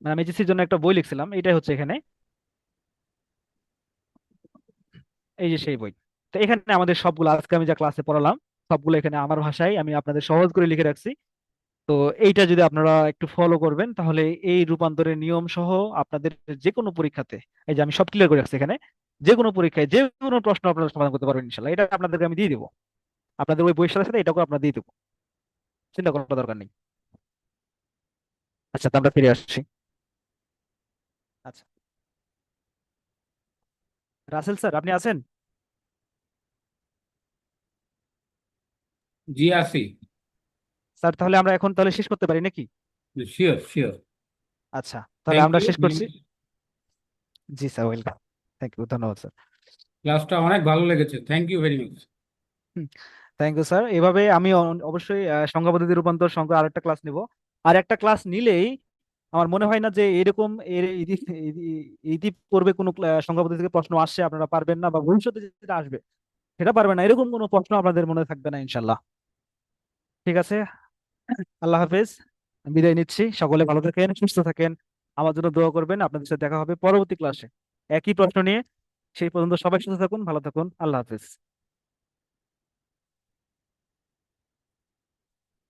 মানে আমি এইচএসসির জন্য একটা বই লিখছিলাম, এটাই হচ্ছে এখানে, এই যে সেই বই। তো এখানে আমাদের সবগুলো আজকে আমি যা ক্লাসে পড়ালাম সবগুলো এখানে আমার ভাষায় আমি আপনাদের সহজ করে লিখে রাখছি। তো এইটা যদি আপনারা একটু ফলো করবেন, তাহলে এই রূপান্তরের নিয়ম সহ আপনাদের যে কোনো পরীক্ষাতে, এই যে আমি সব ক্লিয়ার করে রাখছি এখানে, যে কোনো পরীক্ষায় যে কোনো প্রশ্ন আপনারা সমাধান করতে পারবেন ইনশাল্লাহ। এটা আপনাদেরকে আমি দিয়ে দিব, আপনাদের ওই বইয়ের সাথে সাথে এটাকেও আপনারা দিয়ে দেবো, চিন্তা করার দরকার নেই। আচ্ছা, তো আমরা ফিরে আসছি। আচ্ছা, রাসেল স্যার আপনি আছেন?
জি আসি।
স্যার তাহলে আমরা এখন তাহলে শেষ করতে পারি নাকি?
Sure sure.
আচ্ছা, তাহলে
থ্যাংক
আমরা
ইউ
শেষ
ভেরি
করছি।
মাচ।
জি স্যার, ওয়েলকাম। থ্যাংক ইউ, ধন্যবাদ স্যার।
ক্লাসটা অনেক ভালো লেগেছে, thank you very much.
Thank you sir. এভাবে আমি অবশ্যই সংখ্যা পদ্ধতি রূপান্তর সংখ্যা আরেকটা ক্লাস নিব। আর একটা ক্লাস নিলেই আমার মনে হয় না যে এরকম পূর্বে কোনো সংখ্যা পদ্ধতি থেকে প্রশ্ন আসছে আপনারা পারবেন না, বা ভবিষ্যতে যেটা আসবে সেটা পারবেন না, এরকম কোনো প্রশ্ন আপনাদের মনে থাকবে না ইনশাল্লাহ। ঠিক আছে, আল্লাহ হাফেজ, বিদায় নিচ্ছি। সকলে ভালো থাকেন, সুস্থ থাকেন, আমার জন্য দোয়া করবেন। আপনাদের সাথে দেখা হবে পরবর্তী ক্লাসে একই প্রশ্ন নিয়ে। সেই পর্যন্ত সবাই সুস্থ থাকুন, ভালো থাকুন, আল্লাহ হাফেজ।